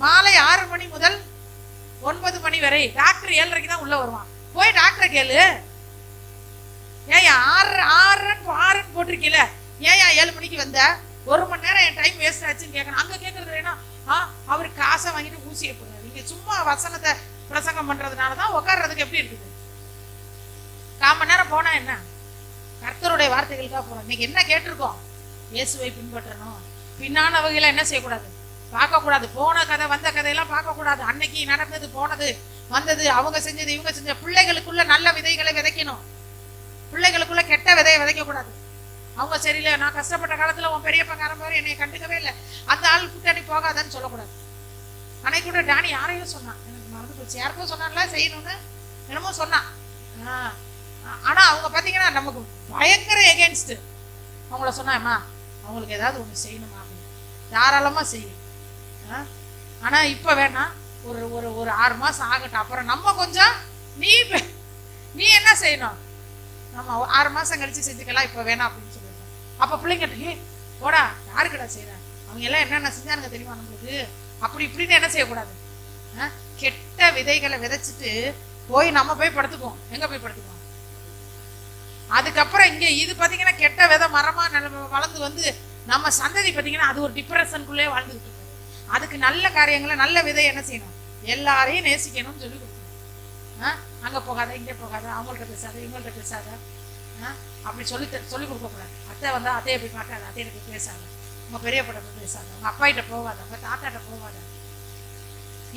மாலை 6 மணி முதல் 9 மணி வரை. டாக்டர் 7:30 தான் உள்ள வருவான். போய் டாக்டரை கேளு, ஏன் 6 போட்டிருக்கீல, ஏன் 7 மணிக்கு வந்த? 1 மணி நேரம் என் டைம் வேஸ்ட் ஆச்சுன்னு கேட்கணும். அங்க கேட்கறது ஏன்னா அவருக்கு காசை வாங்கிட்டு ஊசியை போடுறாரு. நீங்க சும்மா வசனத்தை பிரசங்கம் பண்றதுனாலதான் உட்கார்றதுக்கு எப்படி இருக்குது? 1/4 மணி நேரம் போனா என்ன? கர்த்தருடைய வார்த்தைகளுக்காக போறோம். இன்னைக்கு என்ன கேட்டிருக்கோம்? இயேசுவை பின்பற்றணும். பின்னான வகையில என்ன செய்யக்கூடாது? பார்க்கக்கூடாது. போன கதை வந்த கதையெல்லாம் பார்க்கக்கூடாது. அன்னைக்கு நடந்தது போனது வந்தது, அவங்க செஞ்சது இவங்க செஞ்ச. பிள்ளைகளுக்குள்ள நல்ல விதைகளை விதைக்கணும். பிள்ளைகளுக்குள்ள கெட்ட விதையை விதைக்க கூடாது. அவங்க சரியில்லை, நான் கஷ்டப்பட்ட காலத்துல உன் பெரியப்பங்காரன் பாரு என்னை கண்டுக்கவே இல்லை, அந்த ஆள் கூட்டாடி போகாதான்னு சொல்லக்கூடாது. அன்னைக்கு கூட டானி யாரையும் சொன்னான், எனக்கு மறந்து போச்சு, யாருக்கும் சொன்னான்ல செய்யணும்னு என்னமோ சொன்னான். ஆனா அவங்க பாத்தீங்கன்னா நமக்கு பயங்கர எகென்ஸ்ட். அவங்கள சொன்னாம்மா அவங்களுக்கு ஏதாவது ஒண்ணு செய்யணுமா அப்படின்னு, தாராளமா செய்யும். ஆனா இப்ப வேணா ஒரு 6 மாசம் ஆகட்டும், அப்புறம் நம்ம கொஞ்சம் நீ என்ன செய்யணும், நம்ம 6 மாசம் கழிச்சு செஞ்சுக்கலாம், இப்ப வேணாம் அப்படின்னு சொல்லிடுறோம். அப்ப பிள்ளைங்கிட்ட போடா யாருக்கடா செய்யறேன், அவங்க எல்லாம் என்னென்ன செஞ்சானுங்க தெரியுமா நம்மளுக்கு, அப்படி இப்படின்னு என்ன செய்யக்கூடாது. கெட்ட விதைகளை விதைச்சிட்டு போய் நம்ம போய் படுத்துக்குவோம். எங்க போய் படுத்துக்குவோம்? அதுக்கப்புறம் இங்க இது பாத்தீங்கன்னா கெட்ட விதை மரமா வளர்ந்து வந்து நம்ம சந்ததி பாத்தீங்கன்னா அது ஒரு டிப்ரெஷனுக்குள்ளே வாழ்ந்துகிட்டு இருக்கு. அதுக்கு நல்ல காரியங்களை நல்ல விதை என்ன செய்யணும், எல்லாரையும் நேசிக்கணும்னு சொல்லி கொடுக்கணும். அங்க போகாத இங்கே போகாத, அவங்கள்ட்ட பேசாத இவங்கள்ட்ட பேசாத, அப்படி சொல்லி கொடுக்க கூடாது. அத்தை வந்தா அத்தையை போய் பார்க்காத, அத்தையை போய் பேசாத, உங்க பெரியப்பட பேசாத, உங்க அப்பாயிட்ட போகாத, உங்க தாத்தாட்ட போகாத.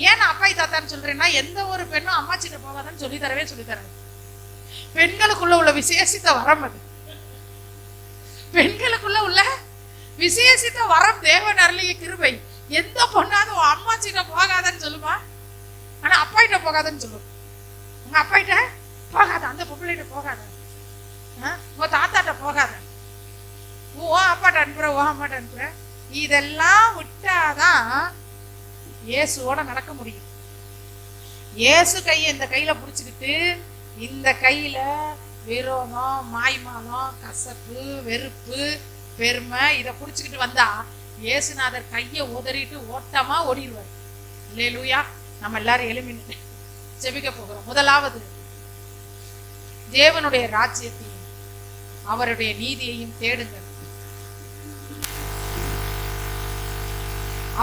ஏன் நான் அப்பாய் தாத்தான்னு சொல்றேன்னா, எந்த ஒரு பெண்ணும் அம்மாச்சிட்ட போகாதான்னு சொல்லி தரேன். பெண்களுக்குள்ள உள்ள விசேஷித்த வரம் அது. பெண்களுக்குள்ள உள்ள விசேஷித்த வரம், தேவன் அருளிய கிருபை. எந்த பொண்ணாவது அம்மாச்சிட்ட போகாதன்னு சொல்லுமா? ஆனா அப்பாயிட்ட போகாதன்னு சொல்லுவோம். உங்க அப்பாயிட்ட போகாத, அந்த பொம்பளைகிட்ட போகாத, உங்க தாத்தாட்ட போகாத, ஓ அப்பாட்ட அனுப்புற, ஓ அம்மாட்ட அனுப்புற. இதெல்லாம் விட்டாதான் இயேசுவோட நடக்க முடியும். இயேசு கையை இந்த கையில புடிச்சுக்கிட்டு, இந்த கையில விரோதம், மாய்மானம், கசப்பு, வெறுப்பு, பெருமை இதை புடிச்சுக்கிட்டு வந்தா இயேசுநாதர் கையை உதறிட்டு ஓட்டமா ஓடிடுவார். அல்லேலூயா. நம்ம எல்லாரும் எழுமி ஜெபிக்க போகிறோம். முதலாவது, தேவனுடைய ராஜ்யத்தையும் அவருடைய நீதியையும் தேடுங்கள்,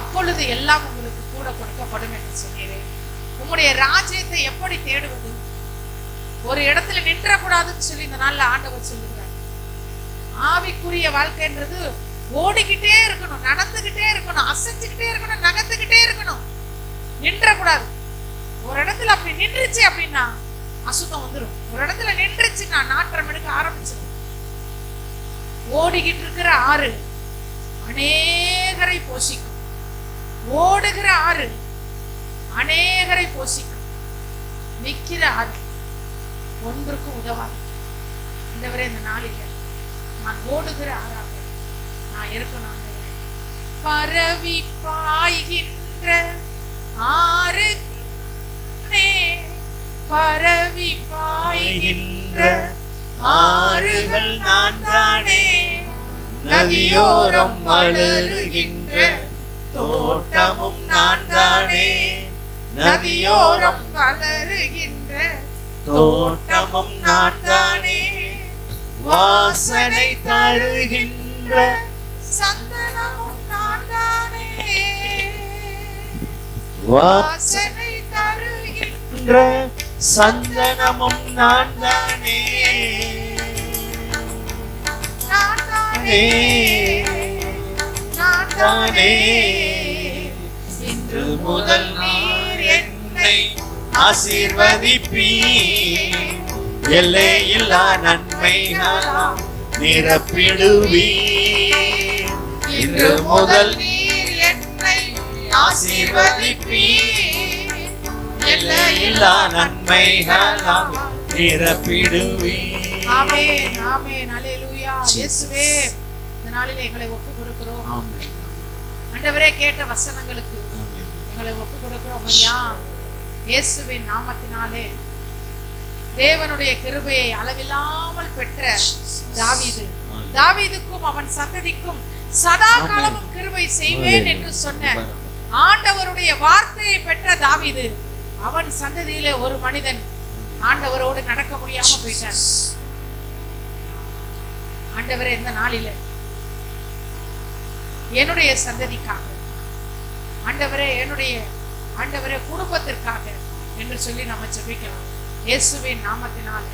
அப்பொழுது எல்லாம் உங்களுக்கு கூட கொடுக்கப்படும் என்று சொன்னீரேன். உங்களுடைய ராஜ்யத்தை எப்படி தேடுவது? ஒரு இடத்துல நின்றக்கூடாதுன்னு சொல்லி இந்த நாள்ல ஆண்டவர் சொல்லுகிறார். ஆவிக்குரிய வாழ்க்கைன்றது ஓடிக்கிட்டே இருக்கணும், நடந்துகிட்டே இருக்கணும், அசைஞ்சுக்கிட்டே இருக்கணும், நகர்ந்துகிட்டே இருக்கணும், நின்றக்கூடாது. ஒரு இடத்துல அப்படி நின்றுச்சு அப்படின்னா அசுத்தம் வந்துடும். ஒரு இடத்துல நின்றுச்சுன்னா நாற்றம் எடுக்க ஆரம்பிச்சிடும். ஓடிக்கிட்டு இருக்கிற ஆறு அநேகரை போஷிக்கும். ஓடுகிற ஆறு அநேகரை போஷிக்கும். நிக்கிற ஆறு ஒன்றுக்கும் உதவாது. ஆண்டவரே, இந்த நாளில் நான் ஓடுகிற ஆறாக நான் இருக்கணும். ஆண்டவரே, பரவி பாய்கின்ற ஆறு, பரவி பாய்கின்ற ஆறுகள் நான் தானே, நதியோரம் மலருகின்ற தோட்டமும் நான் தானே, நதியோரம் மலருகின்ற தோட்டமும் நான் தானே, வாசனை தருகின்ற சந்தனமும் நான் தானே, வாசனை தருகின்ற சந்தனமும் நான் தானே, நான் தானே, நான் தானே. இன்று முதல் நீர் என்னை ஆசீர்வதிப்பீர், எல்லையில்லா நன்மைகளால் நிரப்பிடுவீர். இன்று முதல் நீர் என்னை ஆசீர்வதிப்பீர், எல்லையில்லா நன்மைகளால் நிரப்பிடுவீர். ஆமென், ஆமென், அல்லேலூயா. இயேசுவே, இந்த நாளிலே எங்களை ஒப்புக் கொடுக்கிறோம். ஆண்டவரே, கேட்ட வசனங்களுக்கு எங்களை ஒப்புக் கொடுக்கிறோம் ஐயா. இயேசுவின் நாமத்தினாலே தேவனுடைய கிருபையை அளவில்லாமல் பெற்ற தாவீது, தாவீதுக்கும் அவன் சந்ததிக்கும் சதா காலமும் கிருபை செய்வேன் என்று சொன்ன ஆண்டவருடைய வார்த்தையை பெற்ற தாவீது, அவன் சந்ததியிலே ஒரு மனிதன் ஆண்டவரோடு நடக்க முடியாம போயிட்டான். ஆண்டவரே, இந்த நாளில என்னுடைய சந்ததிக்காக, ஆண்டவரே என்னுடைய ஆண்டவரே குடும்பத்திற்காக என்று சொல்லி நம்ம ஜெபிக்கலாம். இயேசுவின் நாமத்தினாலே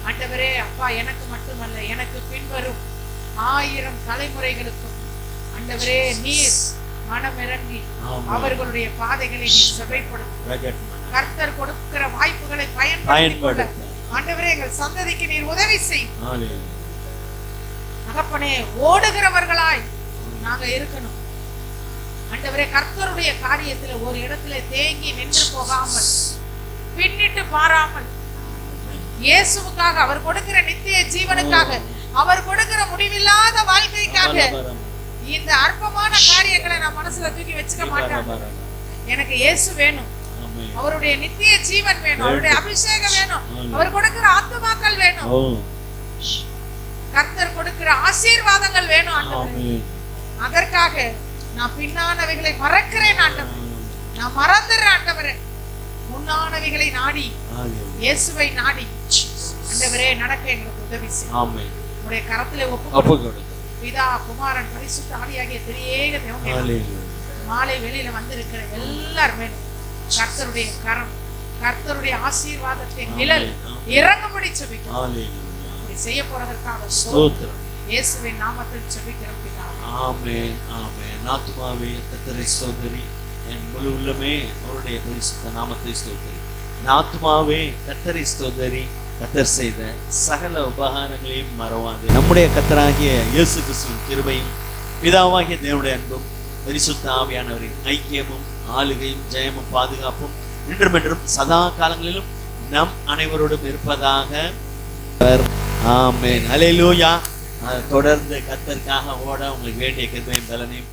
ஆண்டவரே, அப்பா, எனக்கு மட்டுமல்ல, எனக்கு பின்வரும் 1000 தலைமுறைகளுக்கும் ஆண்டவரே நீர் மனமிறங்கி அவர்களுடைய பாதைகளை நீர் செவ்வைப்படுத்தும். கர்த்தர் கொடுக்கிற வாய்ப்புகளை பயன்படுத்த ஆண்டவரே எங்கள் சந்ததிக்கு நீர் உதவி செய்யும். தகப்பனே, ஓடுகிறவர்களாய் நாங்க இருக்கணும். ஆண்டவரே, கர்த்தருடைய காரியத்துல ஒரு இடத்துல தேங்கி நின்று போகாமல், பின்னிட்டு பாராமல், இயேசுவுக்காக, அவர் கொடுக்கிற நித்திய ஜீவனுக்காக, அவர் கொடுக்கிற முடிவில்லாத வாழ்க்கைக்காக இந்த அற்பமான காரியங்களை நான் மனசுல தூக்கி வச்சுக்க மாட்டேன். எனக்கு இயேசு வேணும், அவருடைய நித்திய ஜீவன் வேணும், அவருடைய அபிஷேகம் வேணும், அவர் கொடுக்கிற ஆத்துமாக்கள் வேணும், கர்த்தர் கொடுக்கிற ஆசீர்வாதங்கள் வேணும். ஆண்டவரே, அதற்காக நான் பின்னானவைகளை மறக்கிறேன் ஆண்டவரே, நான் மறந்துடுறேன் ஆண்டவரே. முன்னானவைகளை நாடி, இயேசுவை நாடி ஆண்டவரே நடக்க எங்களுக்கு உதவி செய்யும். உடைய கரத்திலே ஒப்புக்கொடுக்கிறோம். பிதா, குமாரன், பரிசுத்த ஆவியாகிய திரியேக தேவனே, மாலை வெளியில வந்திருக்கிற எல்லாருமே கர்த்தருடைய கரம், கர்த்தருடைய ஆசீர்வாதத்தை நிழல் இறங்கும்படி ஜெபிக்கிறோம். செய்ய போறதற்காக ஸ்தோத்திரம். இயேசுவின் நாமத்தில் ஜெபிக்கிறோம் பிதாவே. ஆமென் ஆமென். ஆத்துமாவே கர்த்தரை ஸ்தோத்திரி, என் முழு உள்ளமே அவருடைய பரிசுத்த நாமத்தை ஸ்தோத்திரி. ஆத்துமாவே கர்த்தரை ஸ்தோத்திரி, கர்த்தர் செய்த சகல உபகாரங்களையும் மறவாது. நம்முடைய கர்த்தராகிய இயேசு கிறிஸ்துவின் கிருபையும் பிதாவாகிய தேவனுடைய அன்பும் பரிசுத்த ஆவியானவரின் ஐக்கியமும் ஆளுகையும் ஜெயமும் பாதுகாப்பும் இன்றும் என்றும் சதா காலங்களிலும் நம் அனைவரோடும் இருப்பதாக. ஆமென். ஹல்லேலூயா. தொடர்ந்து கர்த்தருக்காக ஓட உங்களுக்கு வேண்டிய கிருபையும் பலனையும்